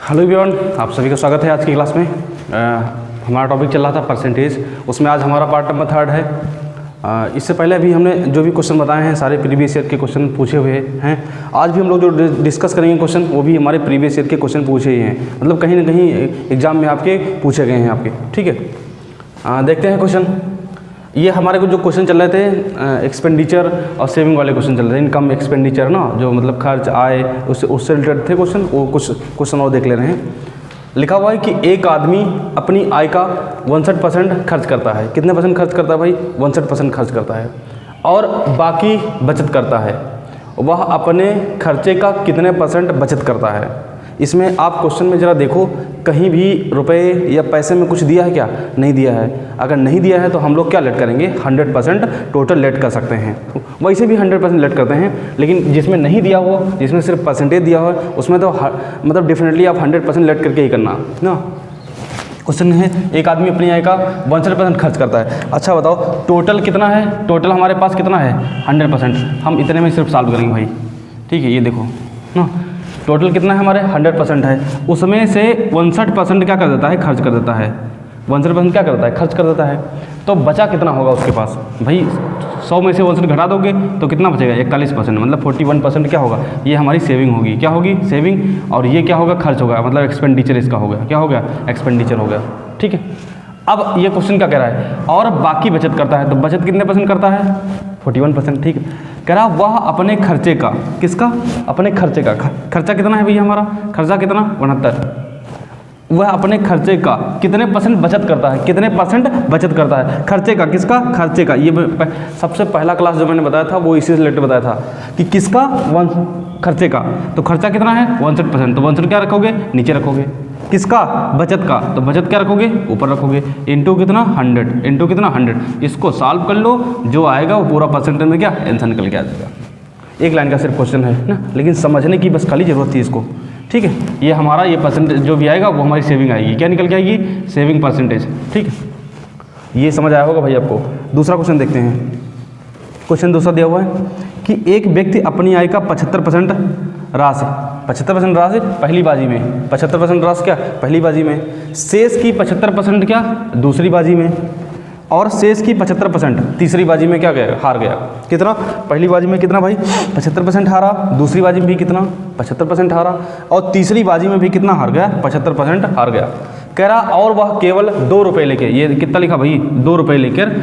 Hello everyone, आप सभी का स्वागत है आज की क्लास में। हमारा टॉपिक चल रहा था परसेंटेज, उसमें आज हमारा पार्ट नंबर 3 है। इससे पहले अभी हमने जो भी क्वेश्चन बताए हैं सारे प्रीवियस ईयर के क्वेश्चन पूछे हुए हैं। आज भी हम लोग जो डिस्कस करेंगे क्वेश्चन वो भी हमारे प्रीवियस ईयर के क्वेश्चन पूछे ही हैं, मतलब कहीं ना कहीं एग्जाम में आपके पूछे गए हैं आपके। ठीक है, देखते हैं क्वेश्चन। ये हमारे को जो क्वेश्चन चल रहे थे एक्सपेंडिचर और सेविंग वाले क्वेश्चन चल रहे थे। इनकम एक्सपेंडिचर ना, जो मतलब खर्च आय उससे रिलेटेड थे क्वेश्चन, वो कुछ क्वेश्चन और देख ले रहे हैं। लिखा हुआ है कि एक आदमी अपनी आय का 62% खर्च करता है। कितने परसेंट खर्च करता है भाई? 62% खर्च करता है और बाकी बचत करता है। वह अपने खर्चे का कितने % बचत करता है? इसमें आप क्वेश्चन में ज़रा देखो, कहीं भी रुपए या पैसे में कुछ दिया है क्या? नहीं दिया है। अगर नहीं दिया है तो हम लोग क्या लेट करेंगे? 100% टोटल लेट कर सकते हैं। वैसे भी 100% लेट करते हैं, लेकिन जिसमें नहीं दिया हो, जिसमें सिर्फ परसेंटेज दिया हो, उसमें तो मतलब डेफिनेटली आप 100% लेट करके ही करना ना। क्वेश्चन है, एक आदमी अपनी आय का 62% खर्च करता है। अच्छा बताओ टोटल कितना है? टोटल हमारे पास कितना है? 100%। हम इतने में सिर्फ सॉल्व करेंगे भाई। ठीक है, ये देखो ना, टोटल कितना है हमारे? 100% है। उसमें से 62% क्या कर देता है? खर्च कर देता है। 62% क्या कर देता है? खर्च कर देता है। तो बचा कितना होगा उसके पास भाई? 100 में से 62 घटा दोगे तो कितना बचेगा? 41%, मतलब 41% क्या होगा? ये हमारी सेविंग होगी। क्या होगी? सेविंग। और ये क्या होगा? खर्च होगा, मतलब एक्सपेंडिचर इसका हो गया। क्या हो गया? एक्सपेंडिचर हो गया। ठीक है, अब ये क्वेश्चन क्या कह रहा है? और बाकी बचत करता है, तो बचत कितने % करता है? 41%। ठीक है, कह रहा वह अपने खर्चे का, किसका? अपने खर्चे का। खर्चा कितना है भैया हमारा? खर्चा कितना? 69। वह अपने खर्चे का कितने % बचत करता है? कितने % बचत करता है? खर्चे का, किसका? खर्चे का। ये सबसे पहला क्लास जो मैंने बताया था वो इसी से रिलेटेड बताया था कि किसका? खर्चे का। तो खर्चा कितना है? 62%। तो 62 क्या रखोगे? नीचे रखोगे। किसका? बचत का। तो बचत क्या रखोगे? ऊपर रखोगे। इंटू कितना? 100। इंटू कितना? 100। इसको सॉल्व कर लो, जो आएगा वो पूरा परसेंटेज में क्या आंसर निकल के आ जाएगा। एक लाइन का सिर्फ क्वेश्चन है ना, लेकिन समझने की बस खाली ज़रूरत थी इसको। ठीक है, ये हमारा ये परसेंटेज जो भी आएगा वो हमारी सेविंग आएगी। क्या निकल के आएगी? Saving percentage. ठीक है, ये समझ आया होगा भाई आपको। दूसरा क्वेश्चन देखते हैं। क्वेश्चन दूसरा दिया हुआ है कि एक व्यक्ति अपनी आय का 75% राशि, 75% राशि पहली बाजी में, 75% राशि क्या? पहली बाजी में। शेष की 75% क्या? दूसरी बाजी में। और शेष की 75% तीसरी बाजी में क्या गया? हार गया। कितना? पहली बाजी में कितना भाई? 75% हारा। दूसरी बाजी में भी कितना? 75% हारा। और तीसरी बाजी में भी कितना हार गया? 75% हार गया। कह रहा और वह केवल 2 रुपये लेके, ये कितना लिखा भाई? 2 रुपये लेकर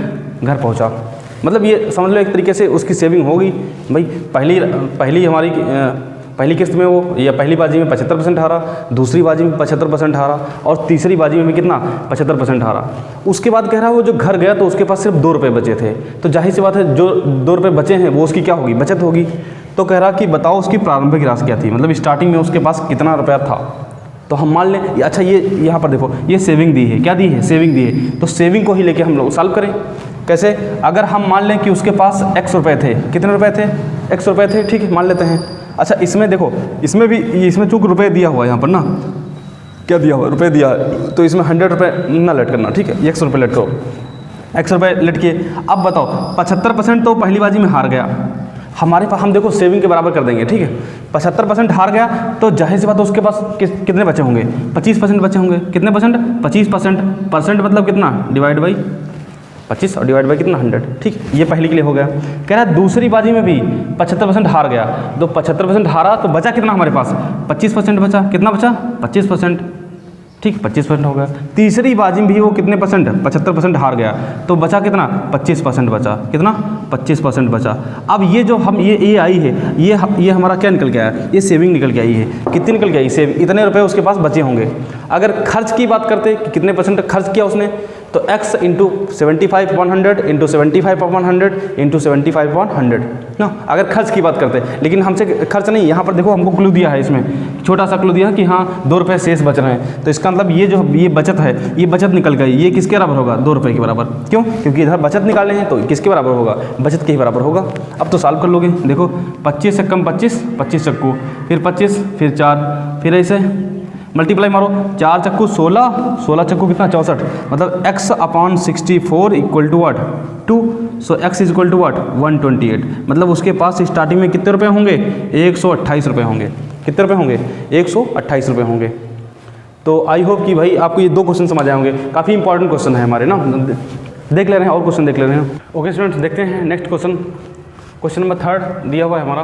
घर पहुंचा। मतलब ये समझ लो एक तरीके से उसकी सेविंग होगी भाई। पहली हमारी पहली किस्त में वो या पहली बाजी में 75% हारा, दूसरी बाजी में 75% हारा, और तीसरी बाजी में भी कितना? 75% हारा। उसके बाद कह रहा है वो जो घर गया तो उसके पास सिर्फ 2 रुपये बचे थे। तो जाहिर सी बात है जो 2 रुपये बचे हैं वो उसकी क्या होगी? बचत होगी। तो कह रहा कि बताओ उसकी प्रारंभिक राशि क्या थी, मतलब स्टार्टिंग में उसके पास कितना रुपया था। तो हम मान लें, अच्छा ये यहाँ पर देखो, ये सेविंग दी है। क्या दी है? सेविंग दी है। तो सेविंग को ही लेके हम लोग सॉल्व करें। कैसे? अगर हम मान लें कि उसके पास x रुपये थे। कितने रुपये थे? x रुपये थे। ठीक है, मान लेते हैं। अच्छा इसमें देखो, इसमें भी, इसमें चूँकि रुपये दिया हुआ है यहाँ पर ना, क्या दिया हुआ? रुपये दिया है, तो इसमें 100 रुपये ना लेट करना। ठीक है, 100 रुपये लेट करो। 100 रुपये लेट किए। अब बताओ 75% तो पहली बाजी में हार गया हमारे पास। हम देखो सेविंग के बराबर कर देंगे। ठीक है, 75% हार गया तो जाहिर सी बात है उसके पास कितने बचे होंगे? 25% बचे होंगे। कितने % 25%। परसेंट मतलब कितना? डिवाइड बाई 25 और डिवाइड बाई कितना? 100। ठीक, ये पहली के लिए हो गया। कह रहा है दूसरी बाजी में भी 75% हार गया, तो 75% हारा तो बचा कितना हमारे पास? 25% बचा। कितना बचा? 25%। ठीक, 25% हो गया। तीसरी बाजी में भी वो कितने %? 75% हार गया, तो बचा कितना? 25% बचा। कितना? 25% बचा। अब ये जो हम ये आई है, ये हमारा क्या निकल के आया? ये सेविंग निकल के आई है। कितनी निकल के आई? सेविंग। इतने रुपए उसके पास बचे होंगे। अगर खर्च की बात करते कि कितने % खर्च किया उसने, तो x इंटू 75/100 इंटू 75/100 इंटू 75/100 ना, अगर खर्च की बात करते। लेकिन हमसे खर्च नहीं, यहाँ पर देखो हमको क्लू दिया है, इसमें छोटा सा क्लू दिया कि हाँ 2 रुपये शेष बच रहे हैं। तो इसका मतलब ये जो ये बचत है, ये बचत निकल गई। ये किसके बराबर होगा? 2 रुपये के बराबर। क्यों? क्योंकि इधर बचत निकाले हैं तो किसके बराबर होगा? बचत के ही बराबर होगा। अब तो सॉल्व कर लोगे। देखो 25 से कम 25, 25 चक्कू, फिर 25, फिर 4, फिर ऐसे मल्टीप्लाई मारो। 4 चक्कू 16, 16 चक्कू कितना? 64। मतलब x/64 equal to what? 2। So x is equal to what? 128। मतलब उसके पास स्टार्टिंग में कितने रुपए होंगे? 128 रुपये होंगे। कितने रुपये होंगे? 128 रुपये होंगे। तो आई होप कि भाई आपको ये 2 क्वेश्चन समझ आए होंगे, काफ़ी इंपॉर्टेंट क्वेश्चन है हमारे ना। देख ले रहे हैं और क्वेश्चन देख ले रहे हैं। ओके स्टूडेंट्स, देखते हैं नेक्स्ट क्वेश्चन। क्वेश्चन नंबर 3 दिया हुआ है हमारा,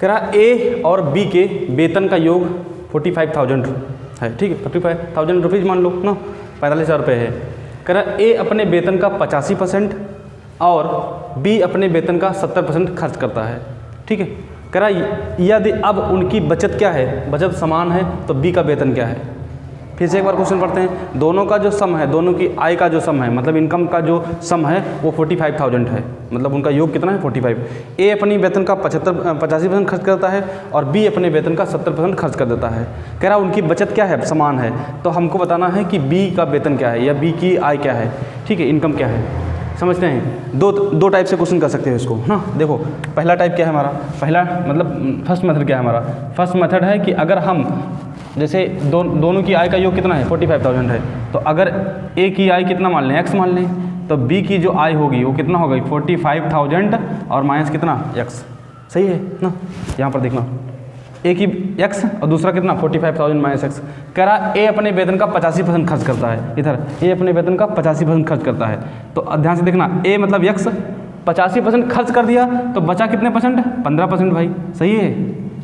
कह रहा ए और बी के वेतन का योग 45,000 है, ठीक है, 45,000 रुपीज़ मान लो ना, 45,000 रुपये है। कह रहा ए अपने वेतन का 85% और बी अपने वेतन का 70% खर्च करता है, ठीक है। कह रहा यदि अब उनकी बचत क्या है, बचत समान है तो बी का वेतन क्या है। फिर से एक बार क्वेश्चन पढ़ते हैं। दोनों का जो सम है, दोनों की आय का जो सम है, मतलब इनकम का जो सम है वो 45,000 है, मतलब उनका योग कितना है 45। ए अपनी वेतन का 85% खर्च करता है और बी अपने वेतन का 70% खर्च कर देता है। कह रहा उनकी बचत क्या है, समान है, तो हमको बताना है कि बी का वेतन क्या है या बी की आय क्या है, ठीक है, इनकम क्या है। समझते हैं, दो टाइप से क्वेश्चन कर सकते हैं इसको ना। देखो पहला टाइप क्या है हमारा, पहला मतलब फर्स्ट मेथड क्या है हमारा। फर्स्ट मेथड है कि अगर हम जैसे दोनों की आय का योग कितना है 45,000 है, तो अगर ए की आय कितना मान लें, एक्स मान लें, तो बी की जो आय होगी वो कितना होगा 45,000 और माइनस कितना एक्स, सही है ना। यहाँ पर देखना ए की एक्स और दूसरा कितना 45,000 माइनस एक्स। कह रहा ए अपने वेतन का 85% खर्च करता है, इधर ए अपने वेतन का 85% खर्च करता है। तो ध्यान से देखना, ए मतलब एक्स 85% खर्च कर दिया तो बचा कितने परसेंट, 15% भाई, सही है,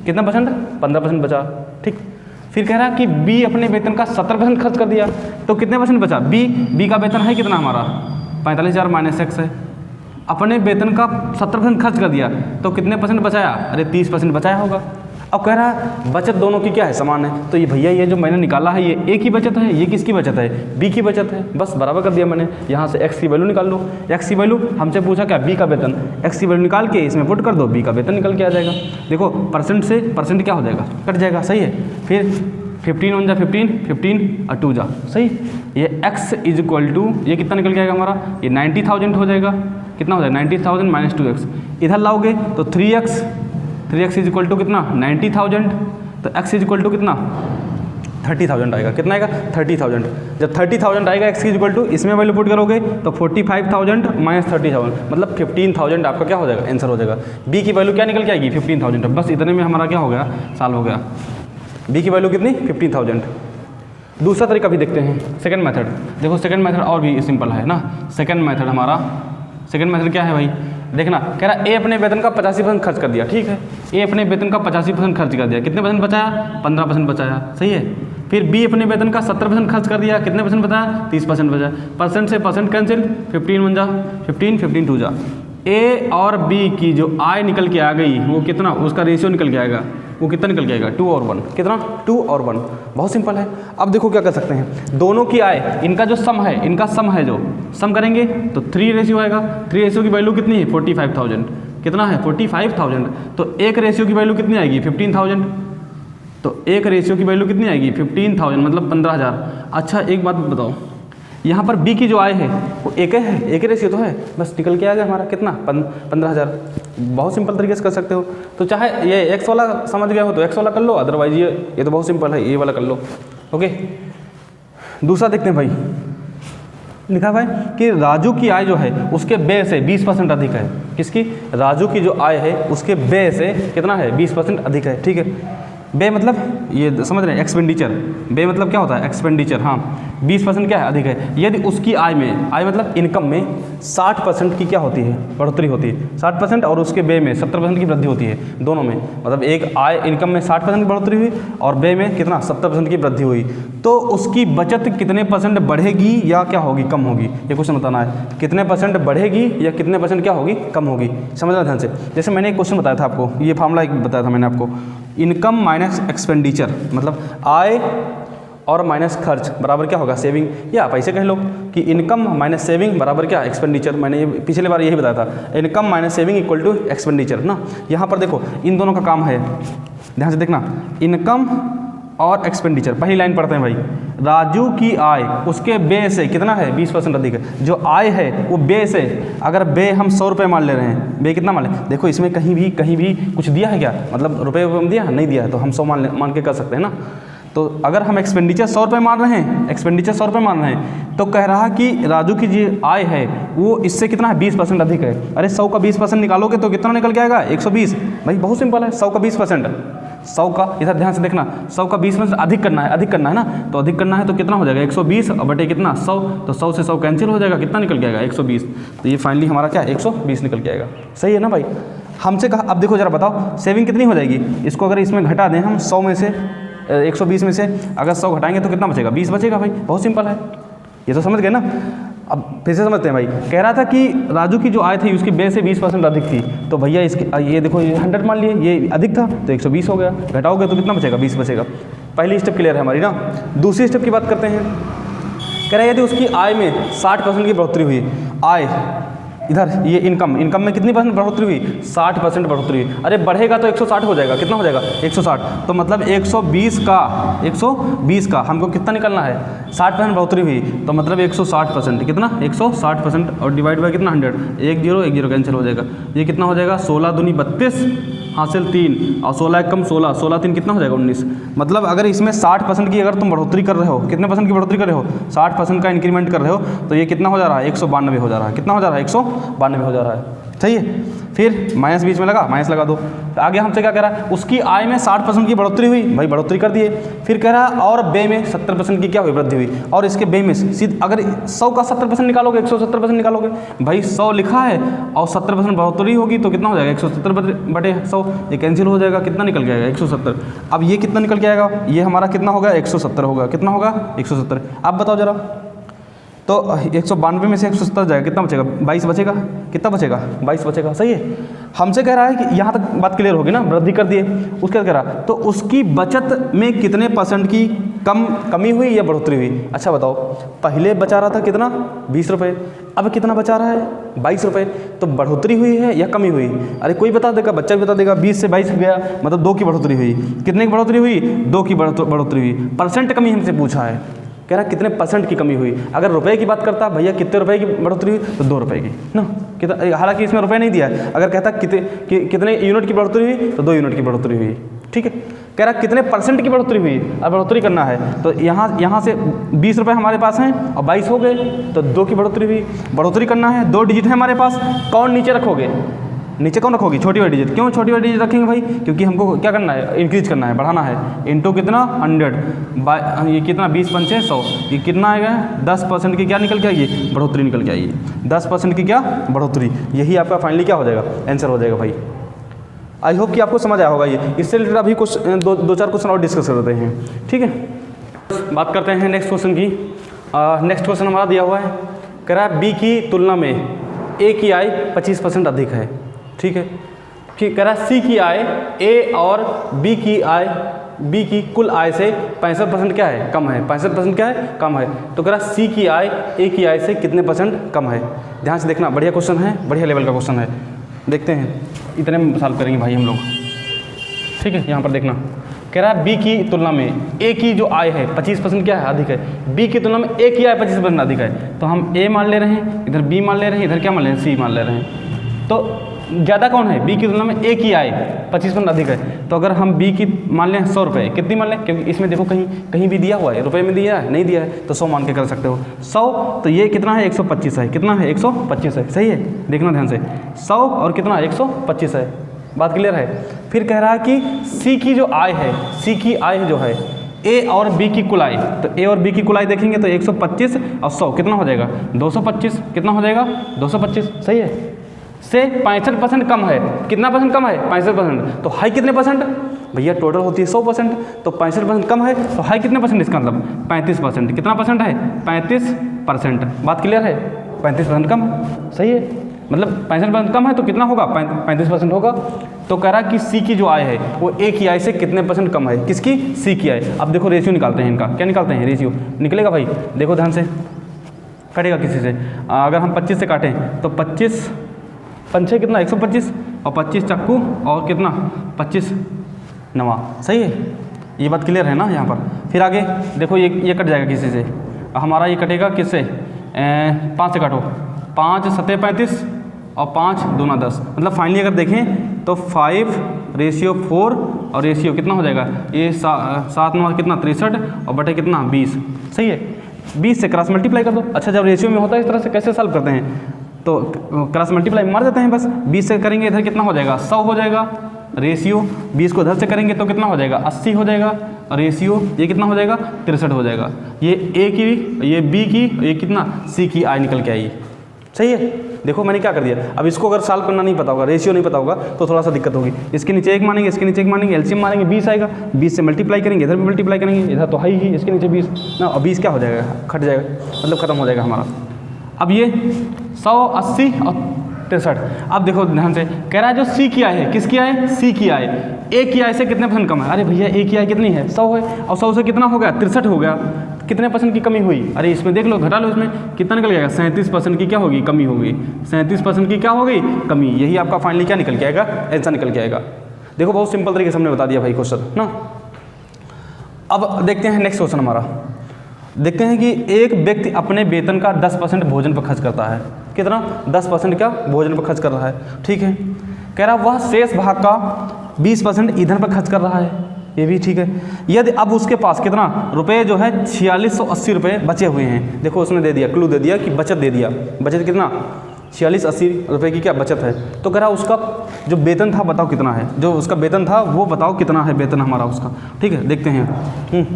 कितना परसेंट, 15% बचा, ठीक। फिर कह रहा कि बी अपने वेतन का 70% खर्च कर दिया तो कितने परसेंट बचा, बी का वेतन है कितना हमारा 45,000 माइनस एक्स है, अपने वेतन का 70% खर्च कर दिया तो कितने परसेंट बचाया, अरे 30% बचाया होगा। अब कह रहा बचत दोनों की क्या है, समान है, तो ये भैया ये जो मैंने निकाला है ये ए की बचत है, ये किसकी बचत है, बी की बचत है, बस बराबर कर दिया मैंने। यहाँ से एक्स की वैल्यू निकाल लो, एक्स की वैल्यू हमसे पूछा क्या, बी का वेतन, एक्स की वैल्यू निकाल के इसमें पुट कर दो, बी का वेतन निकल के आ जाएगा। देखो परसेंट से परसेंट क्या हो जाएगा, कट जाएगा, सही है। फिर 15 1 जा 15, 15 और 2 जा, सही। ये x इज इक्वल टू ये कितना निकल के आएगा हमारा, ये 90,000 हो जाएगा, कितना हो जाएगा 90,000 माइनस 2x, इधर लाओगे तो 3x इज इक्वल टू कितना 90,000, तो x इज इक्वल टू कितना 30,000 आएगा, कितना आएगा 30,000। जब 30,000 आएगा x इज इक्वल टू, इसमें वैल्यू पुट करोगे तो 45,000 माइनस 30,000 मतलब 15,000 आपका क्या हो जाएगा, आंसर हो जाएगा। b की वैल्यू क्या निकल के आएगी 15,000, बस इतने में हमारा क्या हो गया, साल हो गया। बी की वैल्यू कितनी 15,000। दूसरा तरीका भी देखते हैं, सेकंड मेथड। देखो सेकंड मेथड और भी सिंपल है ना। सेकंड मेथड हमारा, सेकंड मेथड क्या है भाई, देखना कह रहा ए अपने वेतन का 85% खर्च कर दिया, ठीक है, ए अपने वेतन का 85% खर्च कर दिया, कितने परसेंट बचाया 15% बचाया, सही है। फिर बी अपने वेतन का 70% खर्च कर दिया, कितने परसेंट बचाया 30% बचाया, परसेंट से परसेंट कैंसिल, 15 1 जा 15, 15 2 जा। ए और बी की जो आय निकल के आ गई वो कितना, उसका रेशियो निकल के आएगा, वो कितना निकल के आएगा 2 और 1, कितना 2 और 1, बहुत सिंपल है। अब देखो क्या कर सकते हैं, दोनों की आय, इनका जो सम है, इनका सम है, जो सम करेंगे तो 3 रेशियो आएगा। 3 रेशियो की वैल्यू कितनी है 45,000, कितना है 45,000, तो एक रेशियो की वैल्यू कितनी आएगी 15,000, तो एक रेशियो की वैल्यू कितनी आएगी 15,000 मतलब 15,000। अच्छा एक बात बताओ, यहाँ पर बी की जो आय है वो एक है, एक रेशियो तो है, बस निकल के आ गया हमारा कितना 15,000। बहुत सिंपल तरीके से कर सकते हो। तो चाहे ये एक्स वाला समझ गए हो तो एक्स वाला कर लो, अदरवाइज ये तो बहुत सिंपल है, ये वाला कर लो। ओके, दूसरा देखते हैं भाई, लिखा हुआ है कि राजू की आय जो है उसके व्यय से 20% अधिक है। किसकी, राजू की जो आय है उसके व्यय से कितना है 20% अधिक है, ठीक है। व्यय मतलब ये समझ रहे हैं, एक्सपेंडिचर, व्यय मतलब क्या होता है एक्सपेंडिचर, हाँ 20% क्या है अधिक है। यदि उसकी आय में, आय मतलब इनकम में 60% की क्या होती है बढ़ोतरी होती है, 60% और उसके व्यय में 70% की वृद्धि होती है, दोनों में, मतलब एक आय इनकम में 60% की बढ़ोतरी हुई और व्यय में कितना 70% की वृद्धि हुई, तो उसकी बचत कितने परसेंट बढ़ेगी या क्या होगी, कम होगी, ये क्वेश्चन बताना है। कितने परसेंट बढ़ेगी या कितने परसेंट क्या होगी, कम होगी, समझना ध्यान से। जैसे मैंने एक क्वेश्चन बताया था आपको, ये फार्मूला एक बताया था मैंने आपको, इनकम माइनस एक्सपेंडिचर मतलब आय और माइनस खर्च बराबर क्या होगा सेविंग, या आप ऐसे कह लो कि इनकम माइनस सेविंग बराबर क्या एक्सपेंडिचर। मैंने ये पिछले बार यही बताया था, income minus saving equal to expenditure ना। यहाँ पर देखो इन दोनों का काम है, ध्यान से देखना, इनकम और एक्सपेंडिचर। पहली लाइन पढ़ते हैं भाई, राजू की आय उसके व्यय से कितना है 20% अधिक है। जो आय है वो व्यय से, अगर व्यय हम 100 रुपये मान ले रहे हैं, व्यय कितना मान लें, देखो इसमें कहीं भी कुछ दिया है क्या, मतलब रुपये में दिया नहीं दिया है, तो हम 100 मान के कर सकते हैं ना। तो अगर हम एक्सपेंडिचर 100 रुपये मान रहे हैं, एक्सपेंडिचर 100 रुपये मान रहे हैं, तो कह रहा कि राजू की जो आय है वो इससे कितना है 20% अधिक है। अरे 100 का 20% निकालोगे तो कितना निकल के आएगा 120। भाई बहुत सिंपल है, 100 का 20%। 100 का, इधर ध्यान से देखना, 100 का 20% अधिक करना है ना, तो अधिक करना है तो कितना हो जाएगा 120 और बटे कितना 100, तो 100 से 100 कैंसिल हो जाएगा, कितना निकल के आएगा 120। तो ये फाइनली हमारा क्या 120 निकल के आएगा। सही है ना भाई। हमसे कहा अब देखो जरा बताओ सेविंग कितनी हो जाएगी, इसको अगर इसमें घटा दें हम 100 में से 120 में से अगर 100 घटाएंगे तो कितना बचेगा 20 बचेगा भाई, बहुत सिंपल है, ये तो समझ गए ना। अब फिर से समझते हैं भाई, कह रहा था कि राजू की जो आय थी उसकी बे से 20% अधिक थी, तो भैया इसकी ये देखो ये 100 मान लिए, ये अधिक था तो 120 हो गया, घटाओगे तो कितना बचेगा 20 बचेगा। पहली स्टेप क्लियर है हमारी ना। दूसरी स्टेप की बात करते हैं, कह रहा है यदि उसकी आय में 60% की बढ़ोतरी हुई, आय इधर ये इनकम में कितनी परसेंट बढ़ोतरी हुई 60% बढ़ोतरी हुई, अरे बढ़ेगा तो 160 हो जाएगा, कितना हो जाएगा 160, तो मतलब 120 का हमको कितना निकलना है 60% बढ़ोतरी हुई, तो मतलब 160%, कितना 160% और डिवाइड बाय कितना 100, 1 0 कैंसिल हो जाएगा, ये कितना हो जाएगा 16 दूनी 32 हासिल 3 और 16 1 कम 16, 16 3 कितना हो जाएगा 19। मतलब अगर इसमें 60% की अगर तुम बढ़ोतरी कर रहे हो, कितने परसेंट की बढ़ोतरी कर रहे हो 60% का इंक्रीमेंट कर रहे हो, तो ये कितना हो जा रहा है 192 हो जा रहा है, कितना हो जा रहा है 192 हो जा रहा है। सही है, फिर माइनस बीच में लगा, माइनस लगा दो। तो आगे हमसे क्या कह रहा है, उसकी आय में 60% की बढ़ोतरी हुई, भाई बढ़ोतरी कर दिए। फिर कह रहा है और बे में 70% की क्या हुई वृद्धि हुई, और इसके बे में सीध अगर 100 का 70% निकालोगे 170% निकालोगे, भाई 100 लिखा है और 70% बढ़ोतरी होगी तो कितना हो जाएगा 170 बटे 100, ये कैंसिल हो जाएगा, कितना निकल के आएगा 170। अब ये कितना निकल के आएगा, ये हमारा कितना होगा 170 होगा, कितना होगा 170। अब बताओ जरा, तो 192 में से 170 जाएगा, कितना बचेगा 22 बचेगा, कितना बचेगा 22 बचेगा। सही है, हमसे कह रहा है कि यहाँ तक बात क्लियर होगी ना, वृद्धि कर दिए। उसके कह रहा तो उसकी बचत में कितने परसेंट की कमी हुई या बढ़ोतरी हुई। अच्छा बताओ, पहले बचा रहा था कितना 20 रुपये, अब कितना बचा रहा है 22 रुपये, तो बढ़ोतरी हुई है या कमी हुई। अरे कोई बता देगा, बच्चा भी बता देगा, 20 से 22 गया मतलब 2 की बढ़ोतरी हुई। कितने की बढ़ोतरी हुई 2 की बढ़ोतरी हुई। परसेंट कमी हमसे पूछा है, कह रहा कितने परसेंट की कमी हुई। अगर रुपए की बात करता भैया कितने रुपए की बढ़ोतरी हुई, तो 2 रुपये की ना, कितना, हालांकि इसमें रुपए नहीं दिया है। अगर कहता कितने यूनिट की बढ़ोतरी हुई, तो 2 यूनिट की बढ़ोतरी हुई। ठीक है, कह रहा कितने परसेंट की बढ़ोतरी हुई, अब बढ़ोतरी करना है तो यहाँ से 20 रुपये हमारे पास हैं और 22 हो गए, तो 2 की बढ़ोतरी हुई। बढ़ोतरी करना है, 2 डिजिट है हमारे पास, कौन नीचे रखोगे, नीचे कौन रखोगी छोटी वाली डिजिट। क्यों छोटी वाली डिजिट रखेंगे भाई, क्योंकि हमको क्या करना है इंक्रीज करना है, बढ़ाना है। इंटू कितना 100 बाय ये कितना 20 पंचे 100, ये कितना आएगा 10% की क्या निकल के आएगी बढ़ोतरी निकल के आएगी, 10% की क्या बढ़ोतरी। यही आपका फाइनली क्या हो जाएगा आंसर हो जाएगा भाई। आई होप कि आपको समझ आया होगा। ये इससे रिलेटेड अभी कुछ दो चार क्वेश्चन और डिस्कस करते हैं। ठीक है, बात करते हैं नेक्स्ट क्वेश्चन की। नेक्स्ट क्वेश्चन हमारा दिया हुआ है, कह रहा है बी की तुलना में ए की आय 25% अधिक है। ठीक है, कि कह रहा है सी की आय ए और बी की कुल आय से 65% क्या है कम है, 65% क्या है कम है। तो कह रहा है सी की आय ए की आय से कितने परसेंट कम है। ध्यान से देखना, बढ़िया क्वेश्चन है, बढ़िया लेवल का क्वेश्चन है। देखते हैं, इतने में सॉल्व करेंगे भाई हम लोग। ठीक है, यहाँ पर देखना, कह रहा है बी की तुलना में ए की जो आय है 25% क्या है अधिक है, बी की तुलना में ए की आय 25% अधिक है। तो हम ए मान ले रहे हैं, इधर बी मान ले रहे हैं, इधर क्या मान ले रहे हैं सी मान ले रहे हैं। तो ज़्यादा कौन है, बी की तुलना में ए की आय 25% अधिक है। तो अगर हम बी की मान लें 100 रुपये, कितनी मान लें, क्योंकि इसमें देखो कहीं भी दिया हुआ है, रुपए में दिया है नहीं दिया है, तो 100 मान के कर सकते हो। 100 तो ये कितना है 125 है, कितना है 125 है। सही है, देखना ध्यान से, 100 और कितना 125 है। बात क्लियर है। फिर कह रहा है कि सी की जो आय है, सी की आय जो है ए और बी की कुल आय, तो ए और बी की कुल आय देखेंगे तो 125 और 100 कितना हो जाएगा 225, कितना हो जाएगा 225। सही है, से 65% कम है। कितना परसेंट कम है 65%। तो हाई कितने परसेंट भैया, टोटल होती है 100%, तो 65% कम है, तो हाई कितने परसेंट इसका मतलब 35%। कितना परसेंट है 35%। बात क्लियर है, 35% कम। सही है, मतलब 65% कम है तो कितना होगा 35% होगा। तो कह रहा है कि सी की जो आय है वो ए की आय से कितने परसेंट कम है, किसकी सी की आय। अब देखो रेशियो निकालते हैं इनका, क्या निकालते हैं रेशियो निकलेगा भाई, देखो ध्यान से, कटेगा किसी से। अगर हम 25 से काटें तो 25 पंचे कितना 125 और 25 चाकू और कितना 25 नवा। सही है, ये बात क्लियर है ना यहाँ पर। फिर आगे देखो ये कट जाएगा किसी से, हमारा ये कटेगा किससे 5 से काटो, 5 7 35 और 5 दूना 10। मतलब फाइनली अगर देखें तो 5:4 और रेशियो कितना हो जाएगा ये 7 9 कितना 63 और बटे कितना 20। सही है, 20 से क्रॉस मल्टीप्लाई कर दो। अच्छा, जब रेशियो में होता है इस तरह से कैसे सॉल्व करते हैं, तो क्रॉस मल्टीप्लाई मार देते हैं बस। 20 से करेंगे इधर कितना हो जाएगा 100 हो जाएगा, रेशियो 20 को इधर से करेंगे तो कितना हो जाएगा 80 हो जाएगा, रेशियो ये कितना हो जाएगा 63 हो जाएगा। ये ए की, ये बी की, ये कितना सी की आई निकल के आई। सही है। देखो मैंने क्या कर दिया, अब इसको अगर सॉल्व करना नहीं पता होगा, रेशियो नहीं पता होगा तो थोड़ा सा दिक्कत होगी। इसके नीचे एक मानेंगे, इसके नीचे एक मानेंगे, एलसीएम मारेंगे 20 आएगा, 20 से मल्टीप्लाई करेंगे, इधर भी मल्टीप्लाई करेंगे, इधर तो है ही, इसके नीचे 20 ना, और 20 क्या हो जाएगा, खट जाएगा, मतलब खत्म हो जाएगा हमारा। अब ये 100, 80 और 63। अब देखो ध्यान से, कह रहा है जो सी किया है, किस किया है, सी किया है, ए किया है से कितने परसेंट कम है। अरे भैया ए किया है कितनी है 100 है, और 100 से कितना हो गया 63 हो गया, कितने परसेंट की कमी हुई। अरे इसमें देख लो, घटा लो, इसमें कितना निकल जाएगा 37% की क्या होगी, कमी होगी। 37% की क्या होगी, कमी। यही आपका फाइनली क्या निकल के आएगा, आंसर निकल के आएगा। देखो बहुत सिंपल तरीके से हमने बता दिया भाई क्वेश्चन ना। अब देखते हैं नेक्स्ट क्वेश्चन हमारा। देखते हैं कि एक व्यक्ति अपने वेतन का 10% भोजन पर खर्च करता है। कितना, 10% क्या भोजन पर खर्च कर रहा है, ठीक है। कह रहा वह शेष भाग का 20% ईंधन पर खर्च कर रहा है, ये भी ठीक है। यदि अब उसके पास कितना रुपए जो है 4680 रुपये बचे हुए हैं। देखो उसने दे दिया, क्लू दे दिया कि बचत दे दिया, बचत कितना 4680 रुपये की क्या बचत है। तो कह रहा उसका जो वेतन था बताओ कितना है, जो उसका वेतन था वो बताओ कितना है वेतन हमारा उसका, ठीक है। देखते हैं।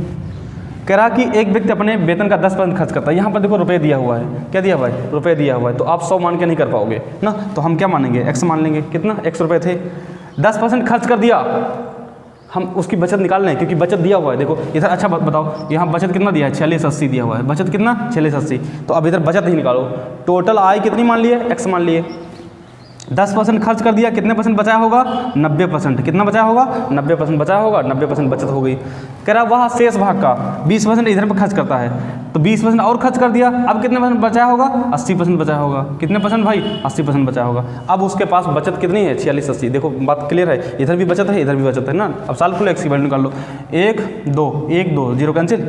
कह रहा कि एक व्यक्ति अपने वेतन का 10% खर्च करता है। यहाँ पर देखो रुपए दिया हुआ है, क्या दिया भाई, रुपए दिया हुआ है, तो आप 100 मान के नहीं कर पाओगे ना, तो हम क्या मानेंगे, x मान लेंगे। कितना, x रुपये थे, 10% खर्च कर दिया, हम उसकी बचत निकाल रहे हैं क्योंकि बचत दिया हुआ है। देखो इधर, अच्छा बताओ यहाँ बचत कितना दिया है, 4680 दिया हुआ है, बचत कितना 4680। तो अब इधर बचत ही निकालो, टोटल आय कितनी मान लिए, x मान लिए, 10% खर्च कर दिया, कितने परसेंट बचाया होगा, 90%। कितना बचाया होगा, 90% बचाया होगा, 90% बचत हो गई। कह रहा वह शेष भाग का 20% इधर पर खर्च करता है, तो 20% और खर्च कर दिया, अब कितने परसेंट बचाया होगा, 80% बचाया होगा। कितने परसेंट भाई, 80% बचाया होगा। अब उसके पास बचत कितनी है, 4680। देखो बात क्लियर है, इधर भी बचत है, इधर भी बचत है ना। अब सॉल्व कर लो, एक्स की वैल्यू निकाल लो, 1 2 1 2 0 कैंसिल,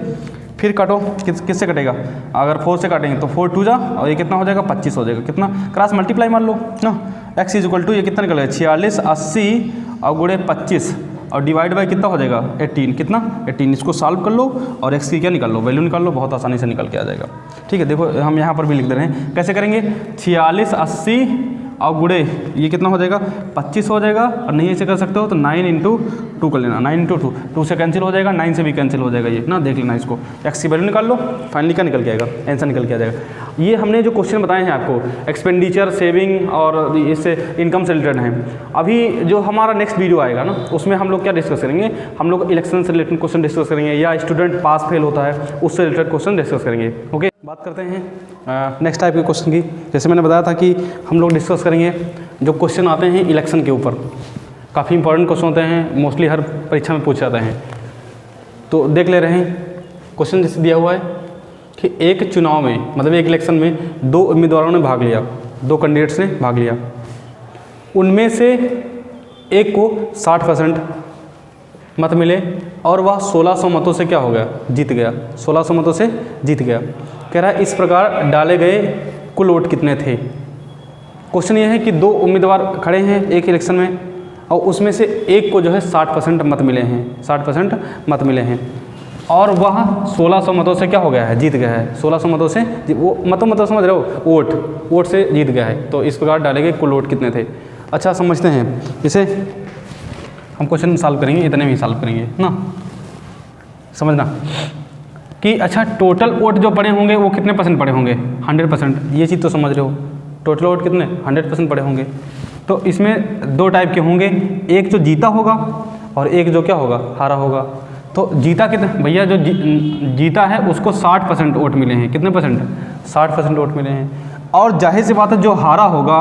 फिर काटो, किससे कटेगा, अगर 4 से काटेंगे तो 4 2 जा, और ये कितना हो जाएगा 25 हो जाएगा। कितना, क्रॉस मल्टीप्लाई मार लो ना, x इज इक्वल टू ये कितना निकलेगा 4680 और गुणे 25 और डिवाइड बाय कितना हो जाएगा 18। कितना 18। इसको सॉल्व कर लो और x की क्या निकाल लो, वैल्यू निकाल लो, बहुत आसानी से निकल के आ जाएगा। ठीक है, देखो हम यहाँ पर भी लिख दे रहे हैं, कैसे करेंगे, 4680 और गुणे ये कितना हो जाएगा 25 हो जाएगा, और नहीं ऐसे कर सकते हो तो 9 इंटू 2 कर लेना, 9 इंटू 2, 2 से कैंसिल हो जाएगा, 9 से भी कैंसिल हो जाएगा, ये ना देख लेना इसको। एक्स की वैल्यू निकाल लो, फाइनली क्या निकल के आएगा, आंसर निकल के आ जाएगा। ये हमने जो क्वेश्चन बताए हैं आपको एक्सपेंडिचर, सेविंग और इससे इनकम से रिलेटेड हैं। अभी जो हमारा नेक्स्ट वीडियो आएगा ना, उसमें हम लोग क्या डिस्कस करेंगे, हम लोग इलेक्शन से रिलेटेड क्वेश्चन डिस्कस करेंगे, या स्टूडेंट पास फेल होता है उससे रिलेटेड क्वेश्चन डिस्कस करेंगे। ओके, बात करते हैं नेक्स्ट टाइप के क्वेश्चन की। जैसे मैंने बताया था कि हम लोग डिस्कस करेंगे जो क्वेश्चन आते हैं इलेक्शन के ऊपर, काफ़ी इंपॉर्टेंट क्वेश्चन होते हैं, मोस्टली हर परीक्षा में पूछे जाते हैं। तो देख ले रहे हैं क्वेश्चन जैसे दिया हुआ है कि एक चुनाव में, मतलब एक इलेक्शन में 2 उम्मीदवारों ने भाग लिया, 2 कैंडिडेट्स ने भाग लिया, उनमें से एक को 60% मत मिले और वह 1600 मतों से क्या हो गया, जीत गया, 1600 मतों से जीत गया। कह रहा है इस प्रकार डाले गए कुल वोट कितने थे। क्वेश्चन ये है कि 2 उम्मीदवार खड़े हैं एक इलेक्शन में और उसमें से एक को जो है 60% मत मिले हैं, 60% मत मिले हैं और वह 1600 मतों से क्या हो गया है, जीत गया है। 1600 मतों से, वो मतलब समझ रहे हो, वोट से जीत गया है। तो इस प्रकार डाले गए कुल वोट कितने थे। अच्छा समझते हैं इसे, हम क्वेश्चन सॉल्व करेंगे, इतने में सॉल्व करेंगे ना, समझना कि अच्छा टोटल वोट जो पड़े होंगे वो कितने परसेंट पड़े होंगे, 100%। ये चीज़ तो समझ रहे हो, टोटल वोट कितने 100% पड़े होंगे। तो इसमें 2 टाइप के होंगे, एक जो जीता होगा और एक जो क्या होगा, हारा होगा। तो जीता कितने, भैया जो जीता है उसको 60% वोट मिले हैं। कितने परसेंट, 60% वोट मिले हैं। और जाहिर सी बात है जो हारा होगा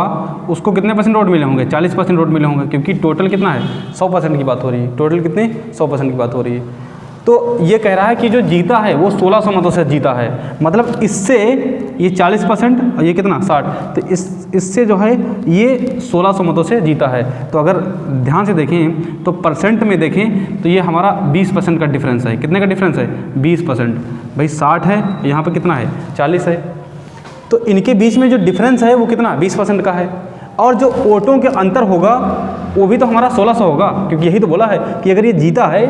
उसको कितने परसेंट वोट मिले होंगे, 40% वोट मिले होंगे, क्योंकि टोटल कितना है 100% की बात हो रही है, टोटल कितनी 100% की बात हो रही है। तो ये कह रहा है कि जो जीता है वो 1600 मतों से जीता है, मतलब इससे ये 40% और ये कितना 60, तो इससे जो है ये 1600 मतों से जीता है। तो अगर ध्यान से देखें तो परसेंट में देखें तो ये हमारा 20% का डिफरेंस है। कितने का डिफरेंस है, 20%। भाई 60 है, यहाँ पे कितना है 40 है, तो इनके बीच में जो डिफरेंस है वो कितना 20% का है। और जो वोटों के अंतर होगा वो भी तो हमारा 1600 होगा, क्योंकि यही तो बोला है कि अगर ये जीता है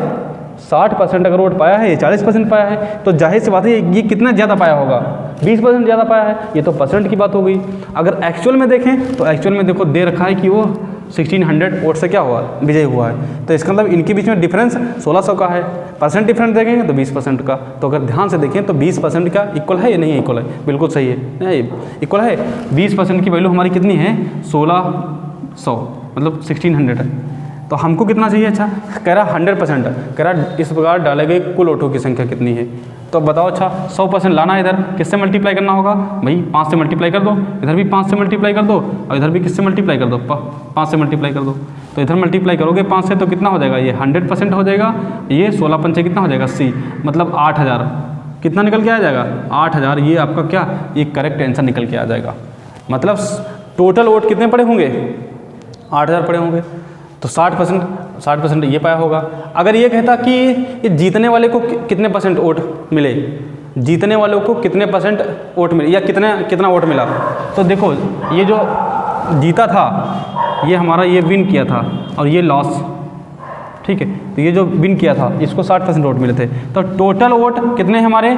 60% अगर वोट पाया है, ये 40% पाया है, तो जाहिर सी बात है ये कितना ज़्यादा पाया होगा, 20% ज़्यादा पाया है। ये तो परसेंट की बात हो गई। अगर एक्चुअल में देखें तो एक्चुअल में देखो दे रखा है कि वो 1600 वोट से क्या हुआ, विजय हुआ है। तो इसका मतलब इनके बीच में डिफरेंस 1600 का है। परसेंट डिफरेंस देखेंगे तो 20% का। तो अगर ध्यान से देखें तो 20% का इक्वल है या नहीं है, इक्वल है, बिल्कुल सही है, नहीं इक्वल है। 20% की वैल्यू हमारी कितनी है, 1600, मतलब 1600 है। तो हमको कितना चाहिए, अच्छा कह रहा 100%, कह रहा इस प्रकार डाले गए कुल वोटों की संख्या कितनी है। तो बताओ, अच्छा 100% लाना है इधर, किससे मल्टीप्लाई करना होगा भाई, 5 से मल्टीप्लाई कर दो, इधर भी 5 से मल्टीप्लाई कर दो, और इधर भी किससे मल्टीप्लाई कर दो, 5 से मल्टीप्लाई कर दो। तो इधर मल्टीप्लाई करोगे 5 से तो कितना हो जाएगा, ये 100% हो जाएगा, ये 16 पंचे कितना हो जाएगा 80, मतलब 8000 कितना निकल के आ जाएगा, 8000। ये आपका क्या, ये करेक्ट आंसर निकल के आ जाएगा। मतलब टोटल वोट कितने पड़े होंगे, 8000 पड़े होंगे। तो 60% ये पाया होगा। अगर ये कहता कि ये जीतने वाले को कितने परसेंट वोट मिले, जीतने वालों को कितने परसेंट वोट मिले या कितना वोट मिला, तो देखो ये जो जीता था ये हमारा ये विन किया था और ये लॉस, ठीक है। तो ये जो विन किया था इसको 60% वोट मिले थे। तो टोटल वोट कितने हमारे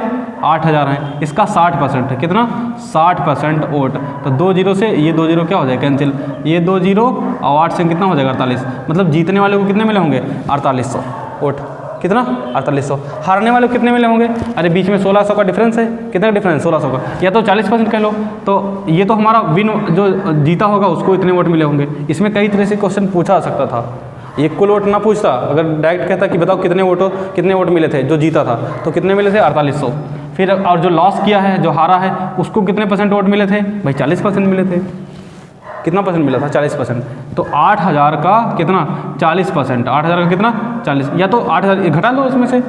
8000 हैं, इसका 60% है, कितना 60% वोट। तो 2 जीरो से ये 2 जीरो क्या हो जाएगा कैंसिल, ये 2 जीरो और 8 से कितना हो जाएगा 48, मतलब जीतने वाले को कितने मिले होंगे 4800 वोट, कितना 4800। हारने वाले को कितने मिले होंगे, अरे बीच में 1600 का डिफरेंस है, कितना डिफरेंस 1600 का, या तो 40% कह लो। तो ये तो हमारा विन जो जीता होगा उसको इतने वोट मिले होंगे। इसमें कई तरह से क्वेश्चन पूछा जा सकता था, ये कुल वोट ना पूछता, अगर डायरेक्ट कहता कि बताओ कितने वोट मिले थे जो जीता था, तो कितने मिले थे 4800। फिर और जो लॉस किया है, जो हारा है, उसको कितने परसेंट वोट मिले थे भाई, 40% मिले थे। कितना परसेंट मिला था, 40%। तो 8000 का कितना 40%, 8000 का कितना 40, या तो 8000 घटा लो इसमें से,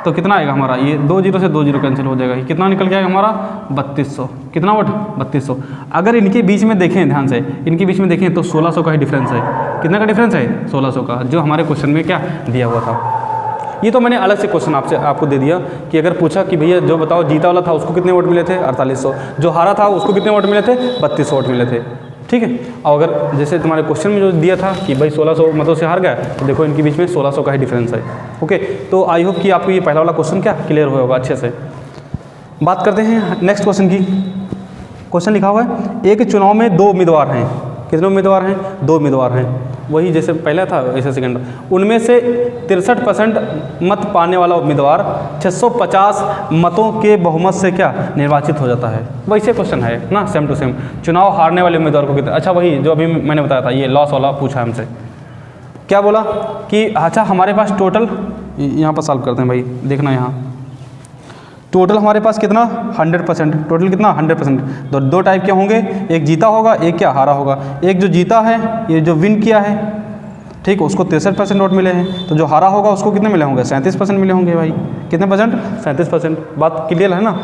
तो कितना आएगा हमारा, ये 2 जीरो से 2 जीरो कैंसिल हो जाएगा, कितना निकल के आएगा हमारा 3200। कितना वोट 3200। अगर इनके बीच में देखें ध्यान से, इनके बीच में देखें तो 1600 का ही डिफरेंस है। कितना का डिफरेंस है 1600 का, जो हमारे क्वेश्चन में क्या दिया हुआ था। ये तो मैंने अलग से क्वेश्चन आपको दे दिया कि अगर पूछा कि भैया जो बताओ जीता वाला था उसको कितने वोट मिले थे 4800, जो हारा था उसको कितने वोट मिले थे 3200 वोट मिले थे, ठीक है। और अगर जैसे तुम्हारे क्वेश्चन में जो दिया था कि भाई 1600 मतों से हार गया, तो देखो इनके बीच में 1600 का ही डिफरेंस है। ओके, तो आई होप कि आपको ये पहला वाला क्वेश्चन क्या क्लियर हुआ होगा अच्छे से। बात करते हैं नेक्स्ट क्वेश्चन की। क्वेश्चन लिखा हुआ है, एक चुनाव में 2 उम्मीदवार हैं। कितने उम्मीदवार हैं, 2 उम्मीदवार हैं, वही जैसे पहला था वैसे सेकंड। उनमें से 63% मत पाने वाला उम्मीदवार 650 मतों के बहुमत से क्या निर्वाचित हो जाता है। वैसे क्वेश्चन है ना, सेम टू सेम। चुनाव हारने वाले उम्मीदवार को कितना, अच्छा वही जो अभी मैंने बताया था, ये लॉस वाला पूछा हमसे। क्या बोला कि अच्छा हमारे पास टोटल, यहाँ पर सॉल्व करते हैं भाई, देखना यहाँ टोटल हमारे पास कितना 100%, टोटल कितना 100%। तो 2 टाइप के होंगे, एक जीता होगा, एक क्या हारा होगा। एक जो जीता है, ये जो विन किया है, ठीक, उसको 63% वोट मिले हैं। तो जो हारा होगा उसको कितने मिले होंगे 37% मिले होंगे भाई। कितने परसेंट 37%। बात क्लियर है ना।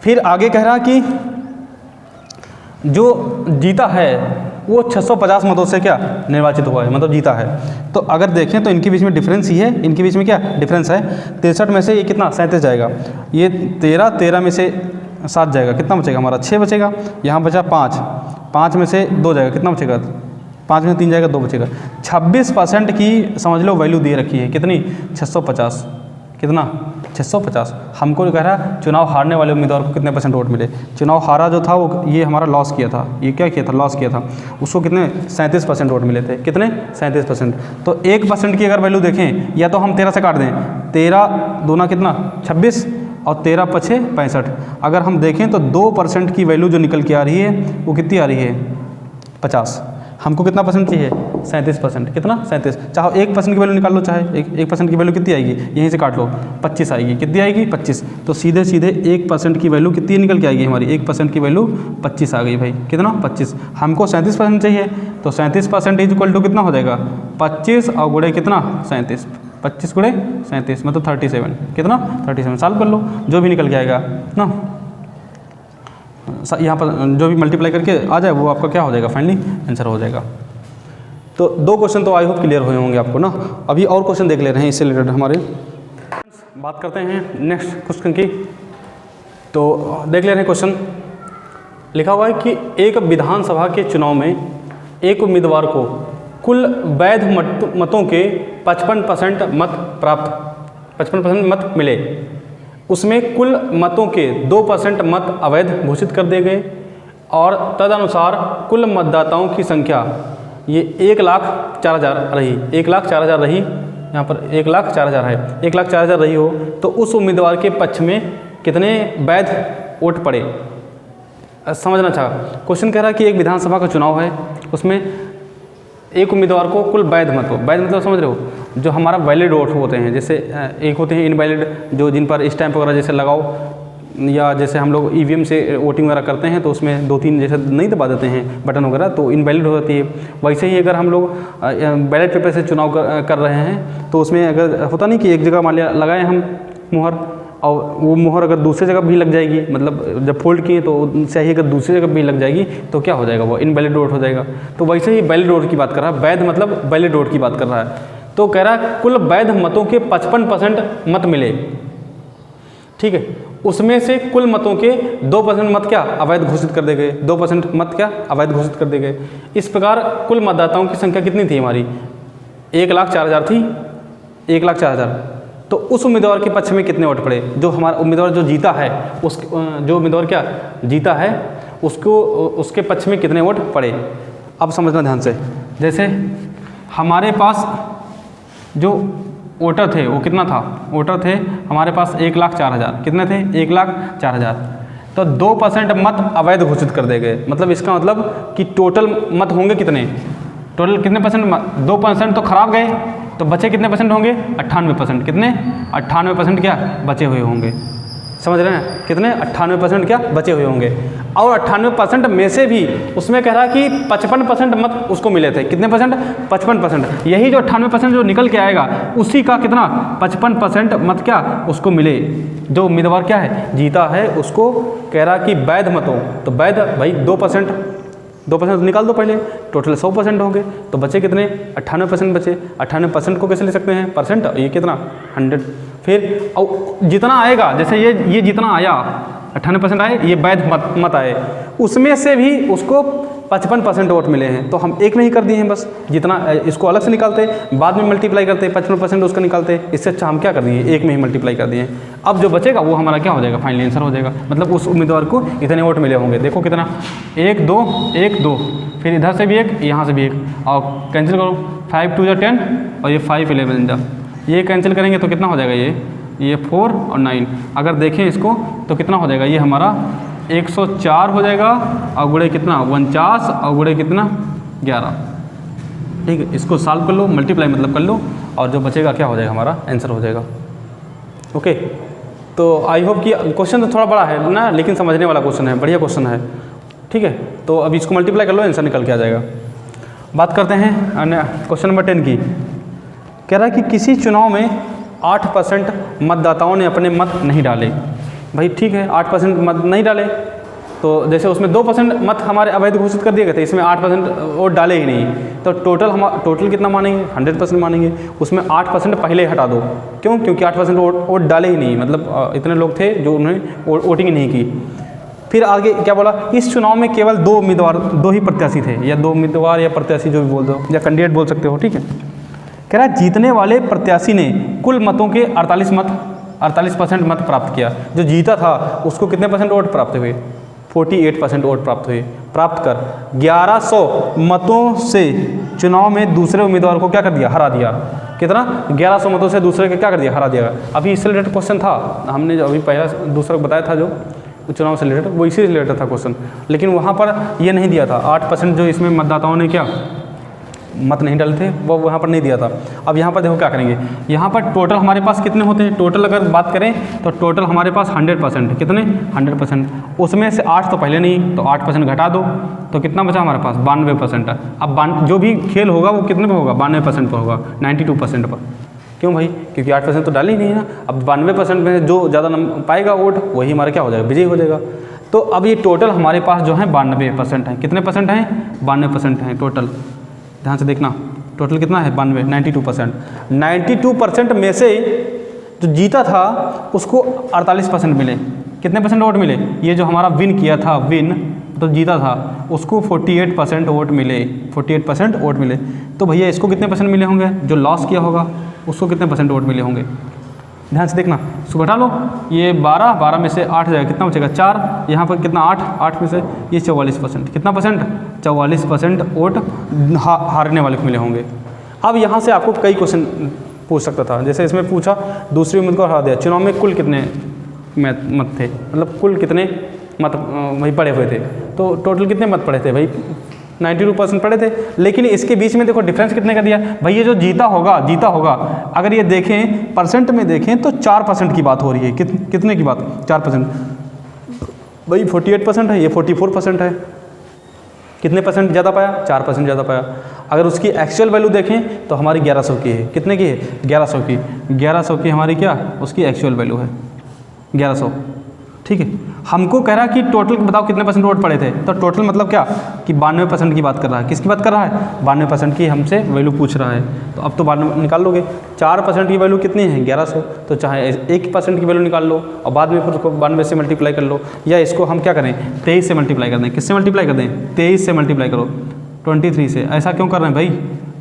फिर आगे कह रहा कि जो जीता है वो 650 मतों से क्या निर्वाचित हुआ है, मतलब जीता है। तो अगर देखें तो इनके बीच में डिफरेंस ही है, इनके बीच में क्या डिफरेंस है, 63 में से ये कितना 37 जाएगा, ये 13 में से 7 जाएगा, कितना बचेगा हमारा 6 बचेगा। यहाँ बचा 5 में से 2 जाएगा, कितना बचेगा 5 में से 3 जाएगा 2 बचेगा। 26% की समझ लो वैल्यू दे रखी है, कितनी 650, कितना 650। हमको कह रहा है चुनाव हारने वाले उम्मीदवार को कितने परसेंट वोट मिले। चुनाव हारा जो था वो ये हमारा लॉस किया था, ये क्या किया था लॉस किया था, उसको कितने 37% वोट मिले थे। कितने 37%। तो 1% की अगर वैल्यू देखें, या तो हम 13 से काट दें, 13 दूना कितना 26 और 13 पछे 65। अगर हम देखें तो 2% की वैल्यू जो निकल के आ रही है वो कितनी आ रही है 50। हमको कितना परसेंट चाहिए 37%, कितना 37। चाहे 1% की वैल्यू निकाल लो, चाहे 1% की वैल्यू कितनी आएगी, यहीं से काट लो 25 आएगी, कितनी आएगी 25। तो सीधे 1% की वैल्यू कितनी निकल के आएगी हमारी, 1% की वैल्यू 25 आ गई भाई, कितना 25। हमको 37% चाहिए, तो 37% इज इक्वल टू कितना हो जाएगा 25 और गुणे कितना 37, 25 गुणे 37 मतलब 37, कितना 37। सॉल्व कर लो, जो भी निकल के आएगा ना, यहाँ पर जो भी मल्टीप्लाई करके आ जाए वो आपका क्या हो जाएगा फाइनली आंसर हो जाएगा। तो 2 क्वेश्चन तो आई होप क्लियर हुए होंगे आपको ना। अभी और क्वेश्चन देख ले रहे हैं इससे रिलेटेड हमारे। बात करते हैं नेक्स्ट क्वेश्चन की। तो देख ले रहे हैं क्वेश्चन। लिखा हुआ है कि एक विधानसभा के चुनाव में एक उम्मीदवार को कुल वैध मतों के 55% मत प्राप्त 55% मत मिले, उसमें कुल मतों के 2% मत अवैध घोषित कर दिए गए और तदनुसार कुल मतदाताओं की संख्या ये 1,04,000 रही, 1,04,000 रही, यहाँ पर 1,04,000 है, 1,04,000 रही हो तो उस उम्मीदवार के पक्ष में कितने वैध वोट पड़े। समझना चाह, क्वेश्चन कह रहा है कि एक विधानसभा का चुनाव है, उसमें एक उम्मीदवार को कुल वैध मत हो, वैध मतलब समझ रहे हो, जो हमारा वैलिड वोट होते हैं, जैसे एक होते हैं इनवैलिड, जो जिन पर स्टैंप वगैरह जैसे लगाओ, या जैसे हम लोग ईवीएम से वोटिंग वगैरह करते हैं तो उसमें 2-3 जैसे नहीं दबा देते हैं बटन वगैरह, तो इनवैलिड हो जाती है। वैसे ही अगर हम लोग बैलेट पेपर से चुनाव कर रहे हैं तो उसमें अगर होता नहीं कि एक जगह मान लिया लगाए हम मुहर, और वो मुहर अगर दूसरी जगह भी लग जाएगी, मतलब जब फोल्ड किए तो सही अगर दूसरी जगह भी लग जाएगी तो क्या हो जाएगा, वो इनवैलिड वोट हो जाएगा। तो वैसे ही वैलिड वोट की बात कर रहा है, वैध मतलब वैलिड वोट की बात कर रहा है। तो कह रहा है कुल वैध मतों के 55% मत मिले, ठीक है, उसमें से कुल मतों के 2% मत क्या अवैध घोषित कर दे गए, 2% मत क्या अवैध घोषित कर दे गए। इस प्रकार कुल मतदाताओं की संख्या कितनी थी हमारी, 1,04,000 थी, 1,04,000। तो उस उम्मीदवार के पक्ष में कितने वोट पड़े, जो हमारा उम्मीदवार जो जीता है, उस जो उम्मीदवार क्या जीता है उसको उसके पक्ष में कितने वोट पड़े। अब समझना ध्यान से, जैसे हमारे पास जो वोटर थे वो कितना था, वोटर थे हमारे पास 1,04,000, कितने थे 1,04,000, तो 2% मत अवैध घोषित कर दे गए। मतलब इसका मतलब कि टोटल मत होंगे कितने, टोटल कितने परसेंट, 2% तो खराब गए, तो बचे कितने परसेंट होंगे, 98%, कितने 98% क्या बचे हुए होंगे। समझ रहे हैं, कितने 98% क्या बचे हुए होंगे। और 98% में से भी उसमें कह रहा है कि 55% मत उसको मिले थे, कितने परसेंट, 55%। यही जो 98% जो निकल के आएगा उसी का कितना 55% मत क्या उसको मिले, जो उम्मीदवार क्या है जीता है उसको। कह रहा कि वैध मतों, तो वैध भाई 2% निकाल दो पहले, टोटल 100% हो गए, तो बचे कितने 98% बचे। 98% को कैसे ले सकते हैं परसेंट, ये कितना 100, फिर जितना आएगा, जैसे ये जितना आया 98% आए, ये वैध मत आए, उसमें से भी उसको 55% वोट मिले हैं। तो हम एक नहीं कर दिए हैं बस, जितना इसको अलग से निकालते बाद में मल्टीप्लाई करते 55% उसका निकालते, इससे अच्छा हम क्या कर दिए एक में ही मल्टीप्लाई कर दिए। अब जो बचेगा वो हमारा क्या हो जाएगा, फाइनल आंसर हो जाएगा। मतलब उस उम्मीदवार को इतने वोट मिले होंगे। देखो कितना, 1 2 1 2, फिर इधर से भी एक, यहाँ से भी एक, और कैंसिल करो, 5 2 10 और ये 5 11 जा, ये कैंसिल करेंगे तो कितना हो जाएगा, ये 4 और 9। अगर देखें इसको तो कितना हो जाएगा, ये हमारा 104 हो जाएगा, और गुणे कितना 49, और गुणे कितना 11। ठीक है, इसको सॉल्व कर लो, मल्टीप्लाई मतलब कर लो, और जो बचेगा क्या हो जाएगा, हमारा आंसर हो जाएगा। ओके, तो आई होप कि क्वेश्चन तो थोड़ा बड़ा है ना, लेकिन समझने वाला क्वेश्चन है, बढ़िया क्वेश्चन है। ठीक है, तो अभी इसको मल्टीप्लाई कर लो, आंसर निकल के आ जाएगा। बात करते हैं क्वेश्चन नंबर 10 की। कह रहा है कि किसी चुनाव में 8% मतदाताओं ने अपने मत नहीं डाले। भाई ठीक है, 8% मत नहीं डाले, तो जैसे उसमें 2% मत हमारे अवैध घोषित कर दिए गए थे, इसमें 8% वोट डाले ही नहीं, तो टोटल कितना मानेंगे, 100% मानेंगे। उसमें 8% पहले हटा दो, क्यों, क्योंकि 8% वोट डाले ही नहीं, मतलब इतने लोग थे जो उन्होंने वोटिंग नहीं की। फिर आगे क्या बोला, इस चुनाव में केवल 2 उम्मीदवार, 2 ही प्रत्याशी थे, या 2 उम्मीदवार या प्रत्याशी जो भी बोल दो, या कैंडिडेट बोल सकते हो। ठीक है, कह रहा है जीतने वाले प्रत्याशी ने कुल मतों के 48% मत प्राप्त किया। जो जीता था उसको कितने परसेंट वोट प्राप्त हुए, 48% वोट प्राप्त हुए। प्राप्त कर 1100 मतों से चुनाव में दूसरे उम्मीदवार को क्या कर दिया, हरा दिया। कितना, 1100 मतों से दूसरे को क्या कर दिया, हरा दिया। अभी इससे रिलेटेड क्वेश्चन था, हमने जो अभी पहला दूसरा बताया था, जो चुनाव से रिलेटेड, वो इसी से रिलेटेड था क्वेश्चन, लेकिन वहाँ पर ये नहीं दिया था। 8% जो इसमें मतदाताओं ने क्या मत नहीं डाले थे, वो वहाँ पर नहीं दिया था। अब यहाँ पर देखो क्या करेंगे, यहाँ पर टोटल हमारे पास कितने होते हैं, टोटल अगर बात करें तो टोटल हमारे पास 100%, कितने 100%, उसमें से 8 तो पहले नहीं, तो 8% घटा दो, तो कितना बचा हमारे पास 92%। अब जो भी खेल होगा वो कितने पे होगा, 92% पर होगा, 92% पर। क्यों भाई, क्योंकि 8% तो डाले ही नहीं है ना। अब 92% में जो ज़्यादा पाएगा वोट वही हमारा क्या हो जाएगा, विजयी हो जाएगा। तो अब ये टोटल हमारे पास जो है 92% है। कितने परसेंट हैं, 92% हैं टोटल। ध्यान से देखना, टोटल कितना है 92%। 92% में से जो जीता था उसको 48% मिले। कितने परसेंट वोट मिले, ये जो हमारा विन किया था, विन तो जीता था, उसको 48% वोट मिले, 48% वोट मिले। तो भैया इसको कितने परसेंट मिले होंगे, जो लॉस किया होगा उसको कितने परसेंट वोट मिले होंगे। ध्यान से देखना, इसको घटा लो, ये 12 में से 8 जाएगा, कितना बचेगा 4, यहाँ पर कितना 8 में से ये 44%, कितना परसेंट 44% वोट हारने वाले को मिले होंगे। अब यहाँ से आपको कई क्वेश्चन पूछ सकता था, जैसे इसमें पूछा दूसरी उम्मीदवार को हरा दिया, चुनाव में कुल कितने मत थे, मतलब कुल कितने मत वही पड़े हुए थे, तो टोटल कितने मत पड़े थे भाई 92% पड़े थे। लेकिन इसके बीच में देखो डिफरेंस कितने का दिया भाई, ये जो जीता होगा अगर ये देखें परसेंट में देखें तो 4% की बात हो रही है, कितने की बात 4%, भाई 48% है, ये 44% है, कितने परसेंट ज़्यादा पाया 4% ज़्यादा पाया। अगर उसकी एक्चुअल वैल्यू देखें तो हमारी 1100 की है, कितने की है 1100 की हमारी क्या उसकी एक्चुअल वैल्यू है 1100, ठीक है। हमको कह रहा है कि टोटल बताओ कितने परसेंट वोट पड़े थे, तो टोटल मतलब क्या कि 92% की बात कर रहा है, किसकी बात कर रहा है 92% की हमसे वैल्यू पूछ रहा है। तो अब तो 92 निकाल लोगे, 4% की वैल्यू कितनी है 1100, तो चाहे 1% की वैल्यू निकाल लो और बाद में फिर उसको 92 से मल्टीप्लाई कर लो, या इसको हम क्या करें 23 से मल्टीप्लाई कर दें, किससे मल्टीप्लाई कर दें 23 से मल्टीप्लाई करो 23 से। ऐसा क्यों कर रहे हैं भाई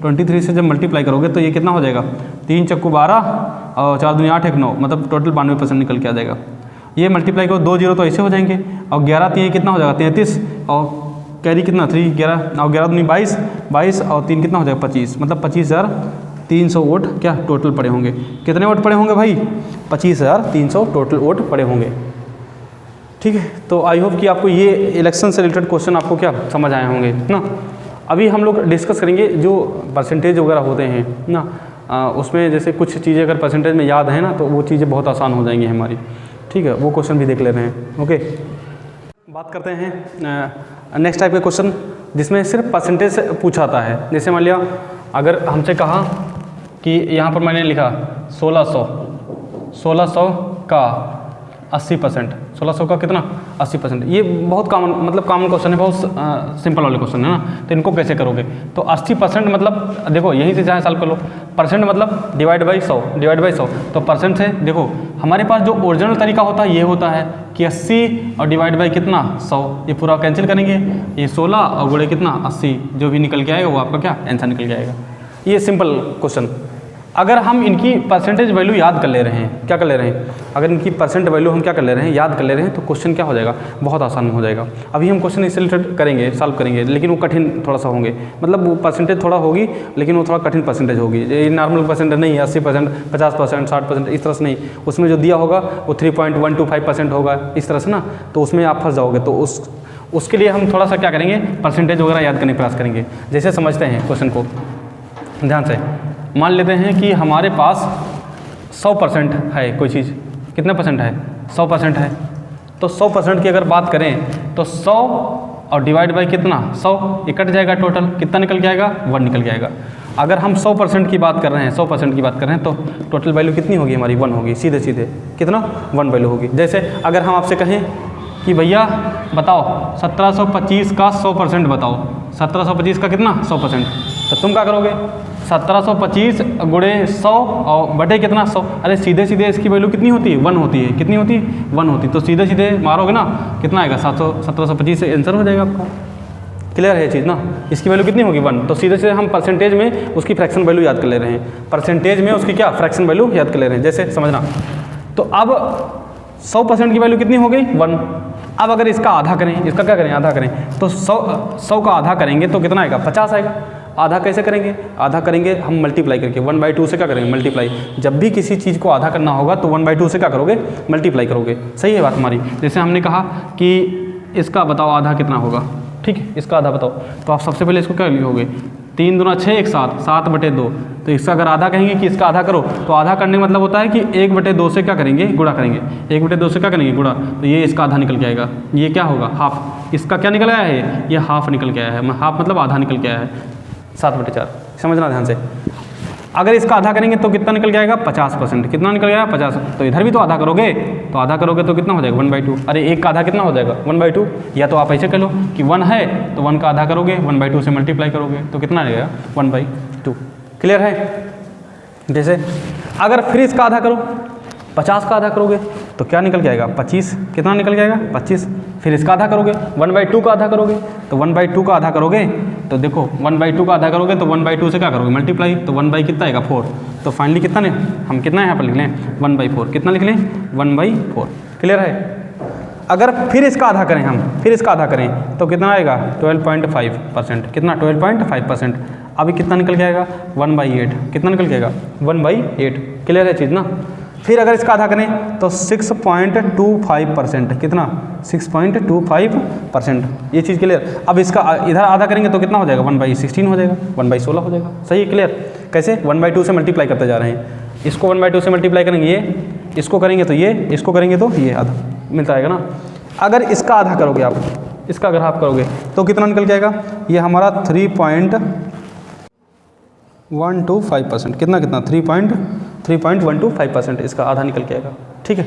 23 से जब मल्टीप्लाई करोगे तो ये कितना हो जाएगा 3 चक्कू 12 और 4 दूनी 8 1 9, मतलब टोटल 92% निकल के आ जाएगा। ये मल्टीप्लाई करो 2 जीरो तो ऐसे हो जाएंगे, और 11 3 कितना हो जाएगा 33, और कैरी कितना 3 11 और 11 दूनी 22 और 3 कितना हो जाएगा 25, मतलब 25,300 वोट क्या टोटल पड़े होंगे। कितने वोट पड़े होंगे भाई 25,300 टोटल वोट पड़े होंगे, ठीक है। तो आई होप कि आपको ये इलेक्शन से रिलेटेड क्वेश्चन आपको क्या समझ आए होंगे ना। अभी हम लोग डिस्कस करेंगे जो परसेंटेज वगैरह होते हैं ना, उसमें जैसे कुछ चीज़ें अगर परसेंटेज में याद है ना तो वो चीज़ें बहुत आसान हो जाएंगी हमारी, ठीक है। वो क्वेश्चन भी देख ले रहे हैं, ओके। बात करते हैं नेक्स्ट टाइप के क्वेश्चन जिसमें सिर्फ परसेंटेज से पूछा आता है। जैसे मान लिया अगर हमसे कहा कि यहाँ पर मैंने लिखा 1600 का 80%, 1600 का कितना 80%, ये बहुत कॉमन क्वेश्चन है, बहुत सिंपल वाले क्वेश्चन है ना। तो इनको कैसे करोगे, तो 80% मतलब देखो यहीं से चाहे सॉल्व कर लो, परसेंट मतलब डिवाइड बाई 100, तो परसेंट से देखो हमारे पास जो ओरिजिनल तरीका होता है ये होता है कि 80 और डिवाइड बाई कितना 100, ये पूरा कैंसिल करेंगे, ये 16 और गुणे कितना 80, जो भी निकल के आएगा वो आपका क्या आंसर निकल के आएगा। ये सिंपल क्वेश्चन। अगर हम इनकी परसेंटेज वैल्यू याद कर ले रहे हैं, क्या कर ले रहे हैं, अगर इनकी परसेंट वैल्यू हम क्या कर ले रहे हैं याद कर ले रहे हैं, तो क्वेश्चन क्या हो जाएगा बहुत आसान हो जाएगा। अभी हम क्वेश्चन इससे रिलेटेड करेंगे, सॉल्व करेंगे, लेकिन वो कठिन थोड़ा सा होंगे, मतलब वो परसेंटेज थोड़ा होगी लेकिन वो थोड़ा कठिन परसेंटेज होगी। ये नॉर्मल परसेंटेज नहीं है 80%, 50%, 60%, इस तरह से नहीं, उसमें जो दिया होगा वो 3.125% होगा इस तरह से ना, तो उसमें आप फंस जाओगे। तो उसके लिए हम थोड़ा सा क्या करेंगे परसेंटेज वगैरह याद करने का प्रयास करेंगे। जैसे समझते हैं क्वेश्चन को ध्यान से, मान लेते हैं कि हमारे पास 100% है कोई चीज़, कितने परसेंट है 100% है, तो 100% की अगर बात करें तो 100 और डिवाइड बाई कितना 100, ये कट जाएगा, टोटल कितना निकल के आएगा 1 निकल के आएगा। अगर हम 100% की बात कर रहे हैं 100% की बात कर रहे हैं तो टोटल वैल्यू कितनी होगी हमारी 1 होगी, सीधे सीधे कितना 1 वैल्यू होगी। जैसे अगर हम आपसे कहें कि भैया बताओ 1725 का 100% बताओ, 1725 का कितना 100%, तो तुम क्या करोगे 1725 गुणे 100 और बटे कितना 100, अरे सीधे सीधे इसकी वैल्यू कितनी होती है 1 होती है, कितनी होती है 1 होती है, तो सीधे सीधे मारोगे ना कितना आएगा 1725 से आंसर हो जाएगा आपका। क्लियर है ये चीज़ ना, इसकी वैल्यू कितनी होगी 1, तो सीधे सीधे हम परसेंटेज में उसकी फ्रैक्शन वैल्यू याद कर ले रहे हैं, परसेंटेज में उसकी क्या फ्रैक्शन वैल्यू याद कर ले रहे हैं। जैसे समझना, तो अब 100% की वैल्यू कितनी हो गई 1। अब अगर इसका आधा करें, इसका क्या करें आधा करें, तो 100 का आधा करेंगे तो कितना आएगा 50 आएगा। आधा कैसे करेंगे, आधा करेंगे हम मल्टीप्लाई करके 1/2 से क्या करेंगे मल्टीप्लाई। जब भी किसी चीज़ को आधा करना होगा तो 1/2 से क्या करोगे मल्टीप्लाई करोगे। सही है बात हमारी। जैसे हमने कहा कि इसका बताओ आधा कितना होगा, ठीक है इसका आधा बताओ, तो आप सबसे पहले इसको क्या लिखोगे 3 दूना 6 एक साथ 7/2, तो इसका अगर आधा कहेंगे कि इसका आधा करो, तो आधा करने का मतलब होता है कि 1/2 से क्या करेंगे गुणा करेंगे, 1/2 से क्या करेंगे गुणा, तो ये इसका आधा निकल के आएगा, ये क्या होगा हाफ, इसका क्या निकल आया है ये हाफ निकल के आया है, हाफ मतलब आधा निकल के आया है 7/4। समझना ध्यान से, अगर इसका आधा करेंगे तो कितना निकल के आएगा 50%, कितना निकल गया 50, तो इधर भी तो आधा करोगे, तो आधा करोगे तो कितना हो जाएगा 1/2, अरे एक का आधा कितना हो जाएगा 1/2, या तो आप ऐसे कर लो कि 1 है तो 1 का आधा करोगे 1/2 से मल्टीप्लाई करोगे तो कितना आएगा 1/2। क्लियर है। जैसे अगर फिर इसका आधा करो 50 का आधा करोगे तो क्या निकल के आएगा 25, कितना निकल के आएगा 25, फिर इसका आधा करोगे 1/2 का आधा करोगे, तो 1/2 का आधा करोगे तो देखो 1/2 का आधा करोगे तो 1/2 से क्या करोगे मल्टीप्लाई, तो 1 कितना आएगा 4, तो फाइनली कितना ने हम कितना यहाँ पर लिख लें 1/4, कितना लिख लें 1/4। क्लियर है। अगर फिर इसका आधा करें हम, फिर इसका आधा करें तो कितना आएगा 12.5%, कितना 12.5%। अभी कितना निकल के आएगा 1/8, कितना निकल के आएगा 1/8। क्लियर है चीज़ ना। फिर अगर इसका आधा करें तो 6.25%, कितना 6.25%, ये चीज़ क्लियर। अब इसका इधर आधा करेंगे तो कितना हो जाएगा 1/16 हो जाएगा, 1/16 हो जाएगा। सही है, क्लियर। कैसे 1/2 से मल्टीप्लाई करते जा रहे हैं, इसको 1/2 से मल्टीप्लाई करेंगे, ये इसको करेंगे तो ये, इसको करेंगे तो ये आधा मिलता आएगा ना। अगर इसका आधा करोगे आप, इसका अगर हाफ करोगे तो कितना निकल के आएगा, ये हमारा 3.125%, कितना 3.125% इसका आधा निकल के आएगा। ठीक है,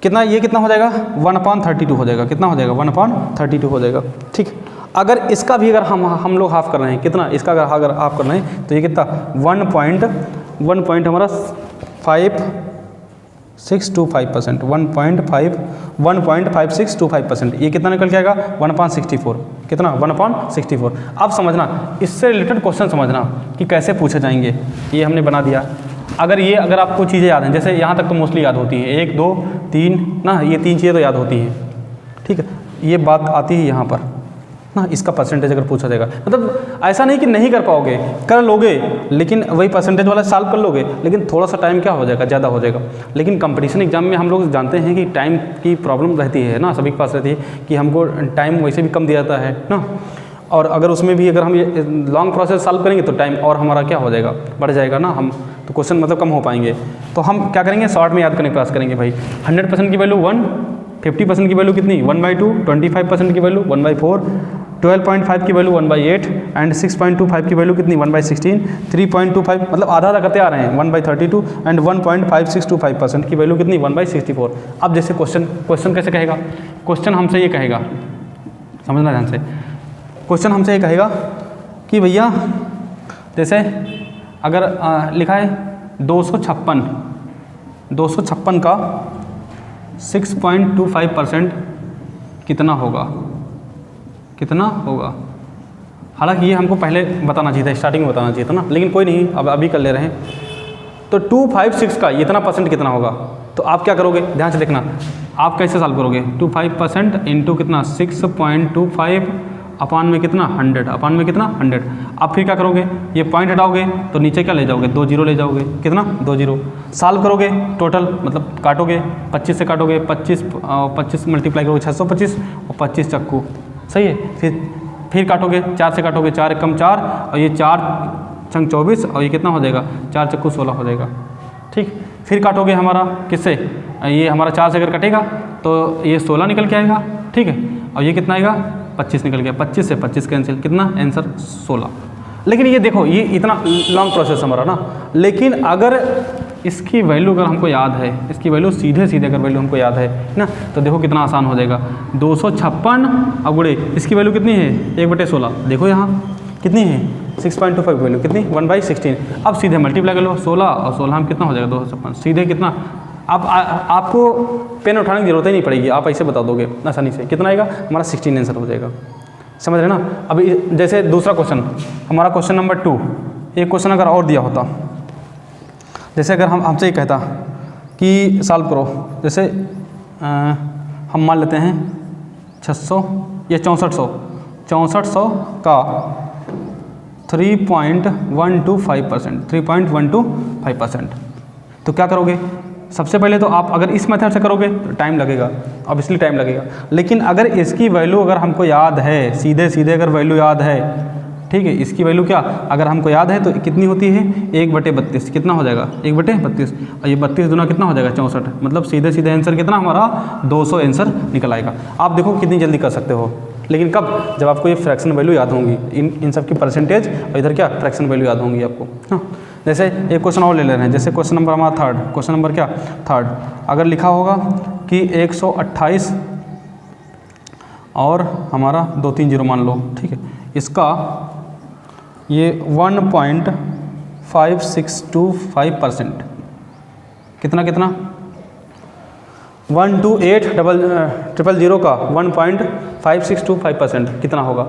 कितना ये कितना हो जाएगा 1/32 हो जाएगा, कितना हो जाएगा 1/32 हो जाएगा। ठीक। अगर इसका भी अगर हम लोग हाफ कर रहे हैं, कितना इसका अगर हाफ कर रहे हैं तो ये कितना 1.5625%, 1.5625%, ये कितना निकल के आएगा 1/64, कितना 1/64। अब समझना, इससे रिलेटेड क्वेश्चन समझना कि कैसे पूछे जाएंगे। ये हमने बना दिया। अगर आपको चीज़ें याद हैं, जैसे यहाँ तक तो मोस्टली याद होती हैं, 1 2 3 ना, ये 3 चीज़ें तो याद होती हैं। ठीक है, ये बात आती है यहाँ पर ना, इसका परसेंटेज अगर पूछा जाएगा, मतलब ऐसा नहीं कि नहीं कर पाओगे, कर लोगे, लेकिन वही परसेंटेज वाला सॉल्व कर लोगे, लेकिन थोड़ा सा टाइम क्या हो जाएगा, ज़्यादा हो जाएगा। लेकिन कंपटीशन एग्जाम में हम लोग जानते हैं कि टाइम की प्रॉब्लम रहती है ना, सभी के पास रहती है कि हमको टाइम वैसे भी कम दिया जाता है ना, और अगर उसमें भी अगर हम ये लॉन्ग प्रोसेस सॉल्व करेंगे तो टाइम और हमारा क्या हो जाएगा, बढ़ जाएगा ना, हम तो क्वेश्चन मतलब कम हो पाएंगे। तो हम क्या करेंगे, शॉर्ट में याद करने का प्रयास करेंगे भाई। 100% की वैल्यू 1, 50% की वैल्यू कितनी 1/2, 25% की वैल्यू 1/4, 12.5 की वैल्यू 1/8 एंड 6.25 की वैल्यू कितनी 1/16, 3.25 मतलब आधा आधा करते आ रहे हैं 1/32 एंड 1.5625% की वैल्यू कितनी 1/64। अब जैसे क्वेश्चन कैसे कहेगा, क्वेश्चन हमसे ये कहेगा, समझना ध्यान से, क्वेश्चन हमसे ये कहेगा कि भैया जैसे अगर लिखा है 256 का 6.25% कितना होगा, कितना होगा। हालांकि ये हमको पहले बताना चाहिए था, स्टार्टिंग में बताना चाहिए था ना, लेकिन कोई नहीं, अब अभी कर ले रहे हैं। तो 256 का इतना परसेंट कितना होगा, तो आप क्या करोगे, ध्यान से देखना, आप कैसे सॉल्व करोगे। 25% इंटू कितना 6.25 अपान में कितना 100, अपान में कितना 100। अब फिर क्या करोगे, ये पॉइंट हटाओगे तो नीचे क्या ले जाओगे, 2 जीरो ले जाओगे, कितना 2 जीरो। सॉल्व करोगे टोटल मतलब काटोगे, 25 से काटोगे, 25 मल्टीप्लाई करोगे 625 और 25 चक्कू, सही है। फिर काटोगे 4 से काटोगे, 4 एकम 4 और ये 4 छंग 24 और ये कितना हो जाएगा 4 चक्कू 16 हो जाएगा। ठीक, फिर काटोगे हमारा किससे, ये हमारा 4 से अगर कटेगा तो ये 16 निकल के आएगा। ठीक है, और ये कितना आएगा 25 निकल गया, 25 से 25 कैंसिल, कितना आंसर 16। लेकिन ये देखो, ये इतना लॉन्ग प्रोसेस हमारा ना, लेकिन अगर इसकी वैल्यू अगर हमको याद है, इसकी वैल्यू सीधे सीधे अगर वैल्यू हमको याद है ना, तो देखो कितना आसान हो जाएगा। 256 और गुणे इसकी वैल्यू कितनी है 1/16, देखो यहाँ कितनी है 6.25 वैल्यू कितनी 1/16। अब सीधे मल्टीप्लाई कर लो 16 और 16 में कितना हो जाएगा 256, सीधे कितना। अब आपको पेन उठाने की जरूरत ही नहीं पड़ेगी, आप ऐसे बता दोगे आसानी से, कितना आएगा हमारा 16 आंसर हो जाएगा। समझ रहे ना। अभी जैसे दूसरा क्वेश्चन, हमारा क्वेश्चन नंबर 2, एक क्वेश्चन अगर और दिया होता, जैसे अगर हमसे ये कहता कि सॉल्व करो, जैसे हम मान लेते हैं 600 या 6400 का 3.125%, तो क्या करोगे। सबसे पहले तो आप अगर इस मेथड से करोगे तो टाइम लगेगा, ऑब्वियसली टाइम लगेगा, लेकिन अगर इसकी वैल्यू अगर हमको याद है, सीधे सीधे अगर वैल्यू याद है, ठीक है, इसकी वैल्यू क्या अगर हमको याद है तो कितनी होती है 1/32, कितना हो जाएगा 1/32, और ये 32 दुना कितना हो जाएगा 64, मतलब सीधे सीधे आंसर कितना हमारा 200 आंसर निकल आएगा। आप देखो कितनी जल्दी कर सकते हो, लेकिन कब, जब आपको ये फ्रैक्शन वैल्यू याद होंगी, इन सब की परसेंटेज और इधर क्या फ्रैक्शन वैल्यू याद होंगी आपको। हाँ, जैसे एक क्वेश्चन और ले ले रहे हैं, जैसे क्वेश्चन नंबर हमारा थर्ड, क्वेश्चन नंबर क्या थर्ड, अगर लिखा होगा कि 128 और हमारा 230 मान लो, ठीक है, इसका ये 1.5625% कितना 128,000 का 1.5625% कितना होगा।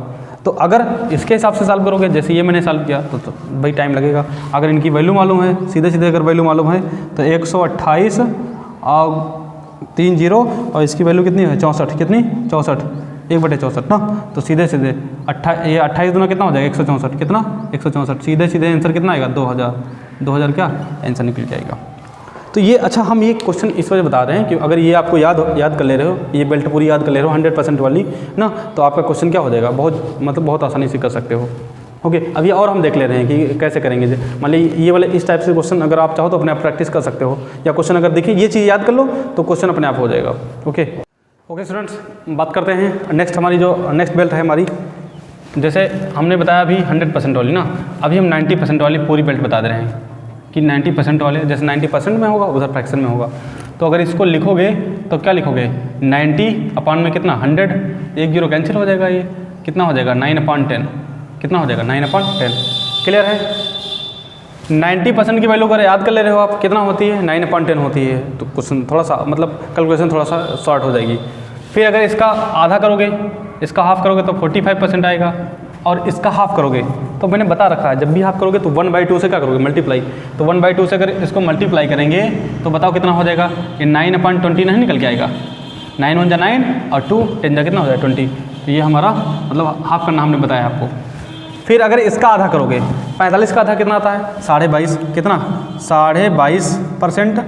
तो तो अगर इसके हिसाब से सॉल्व करोगे, जैसे ये मैंने सॉल्व किया, तो भाई टाइम लगेगा। अगर इनकी वैल्यू मालूम है, सीधे सीधे अगर वैल्यू मालूम है तो 128 और 3 जीरो और इसकी वैल्यू कितनी है 64, कितनी 64, 1/64 ना। तो सीधे सीधे ये 28 दूना कितना हो जाएगा 164, कितना 164, सीधे सीधे आंसर कितना आएगा 2000 क्या आंसर निकल जाएगा। तो ये अच्छा हम ये क्वेश्चन इस वजह बता रहे हैं कि अगर ये आपको याद कर ले रहे हो, ये बेल्ट पूरी याद कर ले रहे हो 100% वाली ना, तो आपका क्वेश्चन क्या हो जाएगा, बहुत आसानी से कर सकते हो। ओके, अब ये और हम देख ले रहे हैं कि कैसे करेंगे। मान लीजिए ये वाले इस टाइप से क्वेश्चन अगर आप चाहो तो अपने आप प्रैक्टिस कर सकते हो, या क्वेश्चन अगर देखिए ये चीज़ याद कर लो तो क्वेश्चन अपने आप हो जाएगा। ओके स्टूडेंट्स, बात करते हैं नेक्स्ट, हमारी जो नेक्स्ट बेल्ट है हमारी, जैसे हमने बताया अभी 100% वाली ना, अभी हम 90% वाली पूरी बेल्ट बता दे रहे हैं कि 90% वाले, जैसे 90% में होगा उधर फ्रैक्शन में होगा। तो अगर इसको लिखोगे तो क्या लिखोगे 90 अपान में कितना 100, 1 जीरो कैंसिल हो जाएगा, ये कितना हो जाएगा 9/10, कितना हो जाएगा 9/10। क्लियर है। 90% की वैल्यू अगर याद कर ले रहे हो आप, कितना होती है 9/10 होती है, तो क्वेश्चन थोड़ा सा मतलब कैलकुलेशन थोड़ा सा शॉर्ट हो जाएगी। फिर अगर इसका आधा करोगे, इसका हाफ करोगे तो 45% आएगा, और इसका हाफ करोगे तो मैंने बता रखा है जब भी हाफ करोगे तो 1/2 से क्या करोगे मल्टीप्लाई, तो 1/2 से अगर इसको मल्टीप्लाई करेंगे तो बताओ कितना हो जाएगा, ये 9/20 नहीं निकल के आएगा, 9 1 जा 9 और 2 10 जा कितना हो जाएगा 20। तो ये हमारा मतलब हाफ करना हमने बताया आपको। फिर अगर इसका आधा करोगे, 45 का आधा कितना आता है 22.5, कितना 22.5%,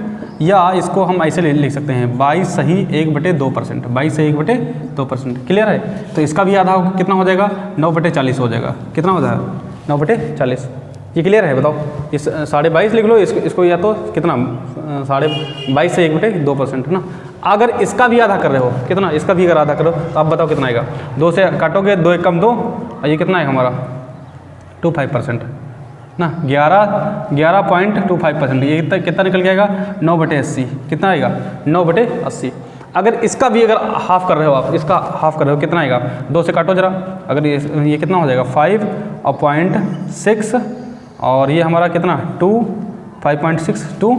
या इसको हम ऐसे लिख सकते हैं 22 सही 1/2%, 22 सही 1/2%। क्लियर है। तो इसका भी आधा कितना हो जाएगा 9/40 हो जाएगा, कितना हो जाएगा 9/40। ये क्लियर है। बताओ इस 22.5 लिख लो, इसको या तो कितना 22 से 1/2% है ना। अगर इसका भी आधा कर रहे हो, कितना इसका भी अगर आधा करो तो आप बताओ कितना आएगा, 2 से काटोगे 2 1 कम 2, और ये कितना आएगा हमारा 25% ना, 11.25%। ये कितना निकल के आएगा 9/80, कितना आएगा 9/80। अगर इसका भी अगर हाफ कर रहे हो आप, इसका हाफ कर रहे हो कितना आएगा, 2 से काटो जरा, अगर ये कितना हो जाएगा 5.6, और ये हमारा कितना 5.62,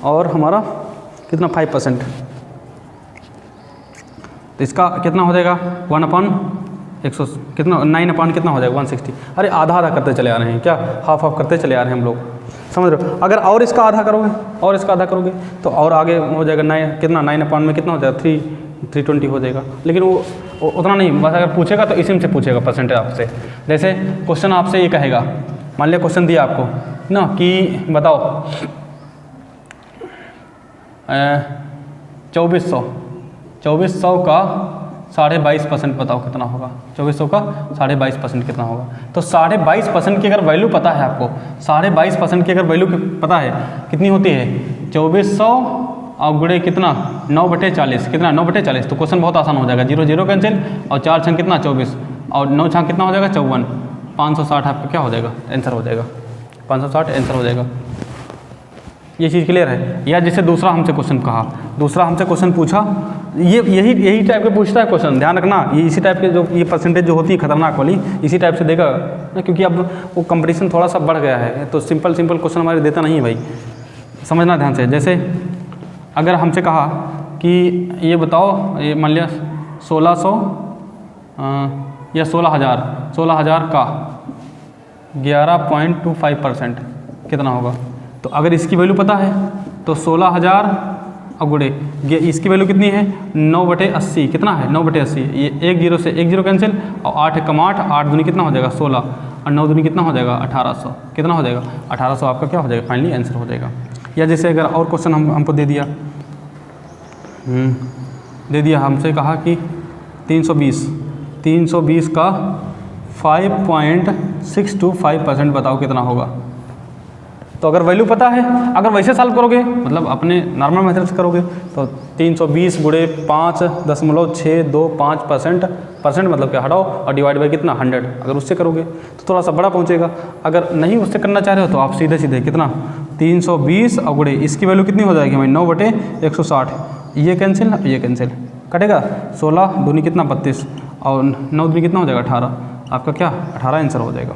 और हमारा कितना 5%, तो इसका कितना हो जाएगा 1/100 कितना 9 कितना हो जाएगा 160। अरे आधा करते चले आ रहे हैं, क्या हाफ करते चले आ रहे हैं हम लोग, समझ रहे हो। अगर और इसका आधा करोगे, और इसका आधा करोगे तो और आगे हो जाएगा 9 कितना 9 में कितना हो जाएगा 320 हो जाएगा। लेकिन वो उतना नहीं, बस अगर पूछेगा तो इसी में से पूछेगा परसेंटेज आपसे। जैसे क्वेश्चन आपसे ये कहेगा, मान लिया क्वेश्चन दिया आपको ना कि बताओ 2400 का 22.5% बताओ कितना होगा, 2400 का 22.5% कितना होगा। तो 22.5% की अगर वैल्यू पता है आपको, 22.5% की अगर वैल्यू पता है कितनी होती है 2400 और गुणे कितना 9/40, कितना 9/40। तो क्वेश्चन बहुत आसान हो जाएगा, 0 0 कैंसिल, और 4 छंग कितना 24, और 9 छंग कितना हो जाएगा 54, 560 आपका क्या हो जाएगा आंसर हो जाएगा, 560 आंसर हो जाएगा। ये चीज़ क्लियर है। या जैसे दूसरा हमसे क्वेश्चन कहा, दूसरा हमसे क्वेश्चन पूछा, यही टाइप के पूछता है क्वेश्चन, ध्यान रखना। ये इसी टाइप के जो ये परसेंटेज जो होती है खतरनाक वाली, इसी टाइप से देगा ना, क्योंकि अब वो कंपटीशन थोड़ा सा बढ़ गया है, तो सिंपल क्वेश्चन हमारे देता नहीं है भाई, समझना ध्यान से। जैसे अगर हमसे कहा कि ये बताओ, ये मान लिया 1600 या 16,000 का 11.25% कितना होगा। तो अगर इसकी वैल्यू पता है तो 16,000 और गुणे इसकी वैल्यू कितनी है 9/80, कितना है 9/80। ये 1 0 से 1 0 कैंसिल, और 8 कम 8, 8 दूनी कितना हो जाएगा 16, और 9 दूनी कितना हो जाएगा 1800, कितना हो जाएगा 1800 आपका क्या हो जाएगा फाइनली आंसर हो जाएगा। या जैसे अगर और क्वेश्चन हमको दे दिया हमसे कहा कि 320 का 5.625% बताओ कितना होगा। तो अगर वैल्यू पता है, अगर वैसे सॉल्व करोगे मतलब अपने नॉर्मल मेथड से करोगे तो 320 गुणे 5.625% मतलब क्या हटाओ और डिवाइड बाई कितना 100। अगर उससे करोगे तो थोड़ा सा बड़ा पहुंचेगा। अगर नहीं उससे करना चाह रहे हो तो आप सीधे कितना 320 और गुणे इसकी वैल्यू कितनी हो जाएगी भाई 9/160। ये कैंसिल कटेगा, 16 दूनी कितना 32 और 9 दूनी कितना हो जाएगा 18। आपका क्या 18 आंसर हो जाएगा।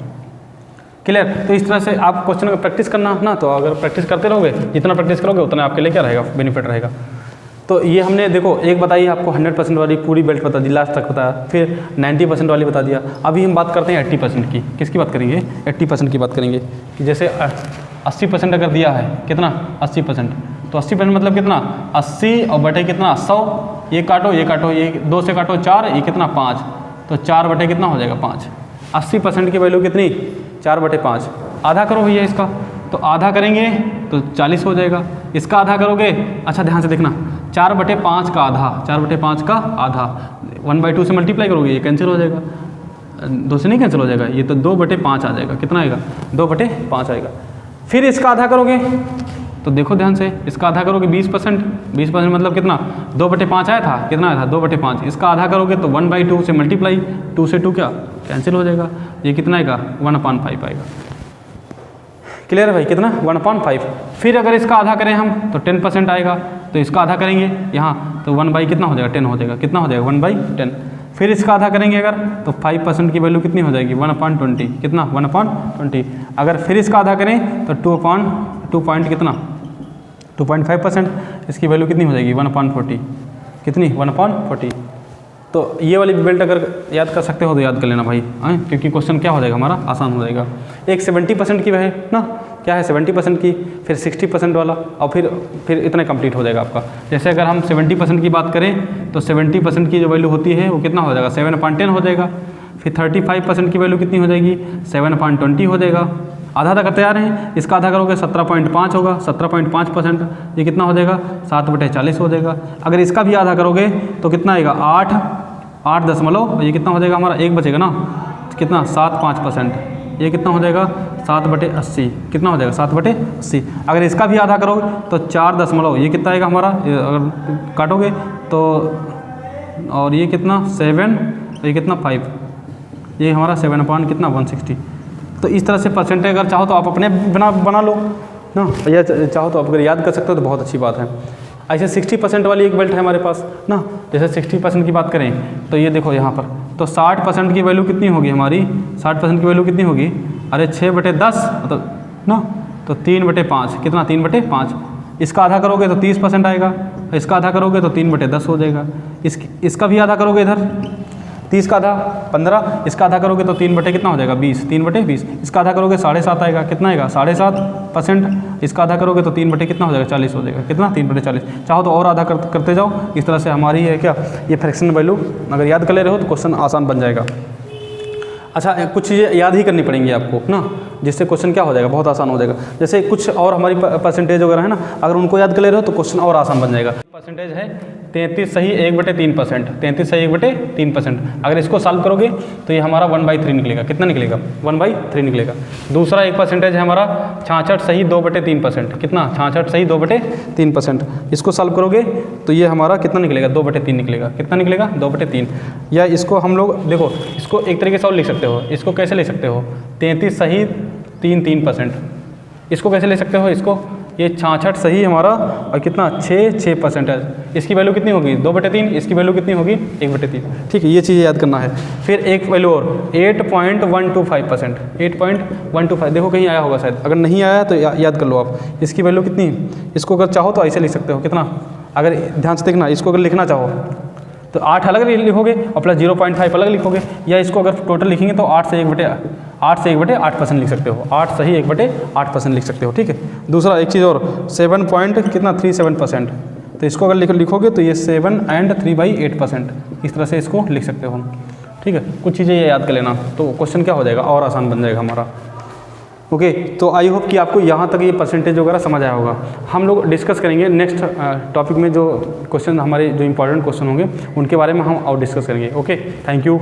क्लियर। तो इस तरह से आप क्वेश्चन का प्रैक्टिस करना ना, तो अगर प्रैक्टिस करते रहोगे जितना प्रैक्टिस करोगे उतना आपके लिए क्या रहेगा बेनिफिट रहेगा। तो ये हमने देखो एक बताई आपको 100% वाली पूरी बेल्ट बता दी, लास्ट तक बताया, फिर 90% वाली बता दिया। अभी हम बात करते हैं 80% की। किसकी बात करेंगे? 80% की बात करेंगे कि जैसे 80% अगर दिया है, कितना 80%, तो 80% मतलब कितना 80 और बटे कितना 100, ये काटो ये काटो, ये 2 से काटो 4, ये कितना 5, तो 4 बटे कितना हो जाएगा 5। 80% की वैल्यू कितनी 4 बटे 5। आधा करो भैया इसका, तो आधा करेंगे तो 40 हो जाएगा। इसका आधा करोगे, अच्छा ध्यान से देखना, 4 बटे 5 का आधा, 4 बटे 5 का आधा 1/2 से मल्टीप्लाई करोगे, ये कैंसिल हो जाएगा, 2 से नहीं कैंसिल हो जाएगा, ये तो 2 बटे 5 आ जाएगा। कितना आएगा? 2 बटे 5 आएगा। फिर इसका आधा करोगे तो देखो ध्यान से, इसका आधा करोगे 20%, 20% मतलब कितना 2 बटे 5 आया था, कितना आया था 2 बटे 5। इसका आधा करोगे तो 1/2 से मल्टीप्लाई, 2 से 2 क्या कैंसिल हो जाएगा, ये कितना आएगा 1/5 आएगा। क्लियर है भाई? कितना 1/5। फिर अगर इसका आधा करें हम तो 10% आएगा, तो इसका आधा करेंगे यहाँ तो 1 बाई कितना हो जाएगा 10 हो जाएगा। कितना हो जाएगा 1/10। फिर इसका आधा करेंगे अगर तो 5% की वैल्यू कितनी हो जाएगी 1/20। कितना 1/20। अगर फिर इसका आधा करें तो 2.5%, इसकी वैल्यू कितनी हो जाएगी 1/40। कितनी 1/40। तो ये वाली बेल्ट अगर याद कर सकते हो तो याद कर लेना भाई, क्योंकि क्वेश्चन क्या हो जाएगा हमारा आसान हो जाएगा। एक 70% की है ना, क्या है 70% की, फिर 60% वाला, और फिर इतना कंप्लीट हो जाएगा आपका। जैसे अगर हम 70% की बात करें तो 70% की जो वैल्यू होती है वो कितना हो जाएगा 7/10 हो जाएगा। फिर 35% की वैल्यू कितनी हो जाएगी 7/20 हो जाएगा। आधा आधा करते आ रहे हैं, इसका आधा करोगे 17.5 होगा, 17.5%, ये कितना हो जाएगा 7/40 हो जाएगा। अगर इसका भी आधा करोगे तो कितना आएगा 8 दशमलव, ये कितना हो जाएगा हमारा 1 बचेगा ना, कितना 7.5%, ये कितना हो जाएगा 7/80। कितना हो जाएगा 7/80। अगर इसका भी आधा करोगे तो 4 दशमलव, ये कितना आएगा हमारा, अगर काटोगे तो, और ये कितना 7, ये कितना 5, ये हमारा 7 कितना 160। तो इस तरह से परसेंटेज अगर चाहो तो आप अपने बना लो ना, या चाहो तो आप अगर याद कर सकते हो तो बहुत अच्छी बात है। ऐसे 60% वाली एक बेल्ट है हमारे पास ना, जैसे 60% की बात करें तो ये देखो यहाँ पर, तो 60% की वैल्यू कितनी होगी हमारी, 60% की वैल्यू कितनी होगी, अरे 6/10 मतलब ना, तो 3/5, कितना 3/5। इसका आधा करोगे तो 30% आएगा, इसका आधा करोगे तो 3/10 हो जाएगा। इसका भी आधा करोगे इधर 30 का आधा 15, इसका आधा करोगे तो 3 बटे कितना हो जाएगा 20, 3/20। इसका आधा करोगे 7.5 आएगा, कितना आएगा 7.5%। इसका आधा करोगे तो 3 बटे कितना हो जाएगा 40 हो जाएगा। कितना 3/40। चाहो तो और आधा करते जाओ, इस तरह से हमारी है क्या ये फ्रैक्शन वैल्यू अगर याद कर ले रहे हो तो क्वेश्चन आसान बन जाएगा। अच्छा कुछ चीज़ें याद ही करनी पड़ेंगी आपको ना, जिससे क्वेश्चन क्या हो जाएगा बहुत आसान हो जाएगा। जैसे कुछ और हमारी परसेंटेज वगैरह है ना, अगर उनको याद कर ले रहे हो तो क्वेश्चन और आसान बन जाएगा। परसेंटेज है 33 सही 1/3%, 33 सही 1/3%। अगर इसको सॉल्व करोगे तो ये हमारा 1/3 निकलेगा। कितना निकलेगा 1/3 निकलेगा। दूसरा एक परसेंटेज है हमारा 66 सही 2/3%। कितना 66 सही 2/3%। इसको सॉल्व करोगे तो ये हमारा कितना निकलेगा 2/3 निकलेगा। कितना निकलेगा 2/3। या इसको हम लोग देखो, इसको एक तरीके से और लिख सकते हो। इसको कैसे ले सकते हो 33 सही 3%। इसको कैसे ले सकते हो, इसको ये 66 सही हमारा और कितना 6% है। इसकी वैल्यू कितनी होगी 2/3, इसकी वैल्यू कितनी होगी 1/3। ठीक है, ये चीज़ याद करना है। फिर एक वैल्यू और 8.125%, 8.125 देखो कहीं आया होगा शायद, अगर नहीं आया तो याद कर लो आप। इसकी वैल्यू कितनी है, इसको अगर चाहो तो ऐसे लिख सकते हो। कितना, अगर ध्यान से देखना, इसको अगर लिखना चाहो तो 8 अलग लिखोगे और प्लस 0.5 अलग लिखोगे, या इसको अगर टोटल लिखेंगे तो 8 से 1/8% लिख सकते हो। 8 सही 1/8% लिख सकते हो। ठीक है। दूसरा एक चीज़ और 7.37%, तो इसको अगर लिखोगे तो ये 7 and 3/8%, इस तरह से इसको लिख सकते हो हम। ठीक है, कुछ चीज़ें ये याद कर लेना तो क्वेश्चन क्या हो जाएगा और आसान बन जाएगा हमारा। ओके, तो आई होप कि आपको यहाँ तक ये परसेंटेज वगैरह समझ आया होगा। हम लोग डिस्कस करेंगे नेक्स्ट टॉपिक में, जो क्वेश्चन हमारे जो इंपॉर्टेंट क्वेश्चन होंगे उनके बारे में हम और डिस्कस करेंगे। Okay, thank you.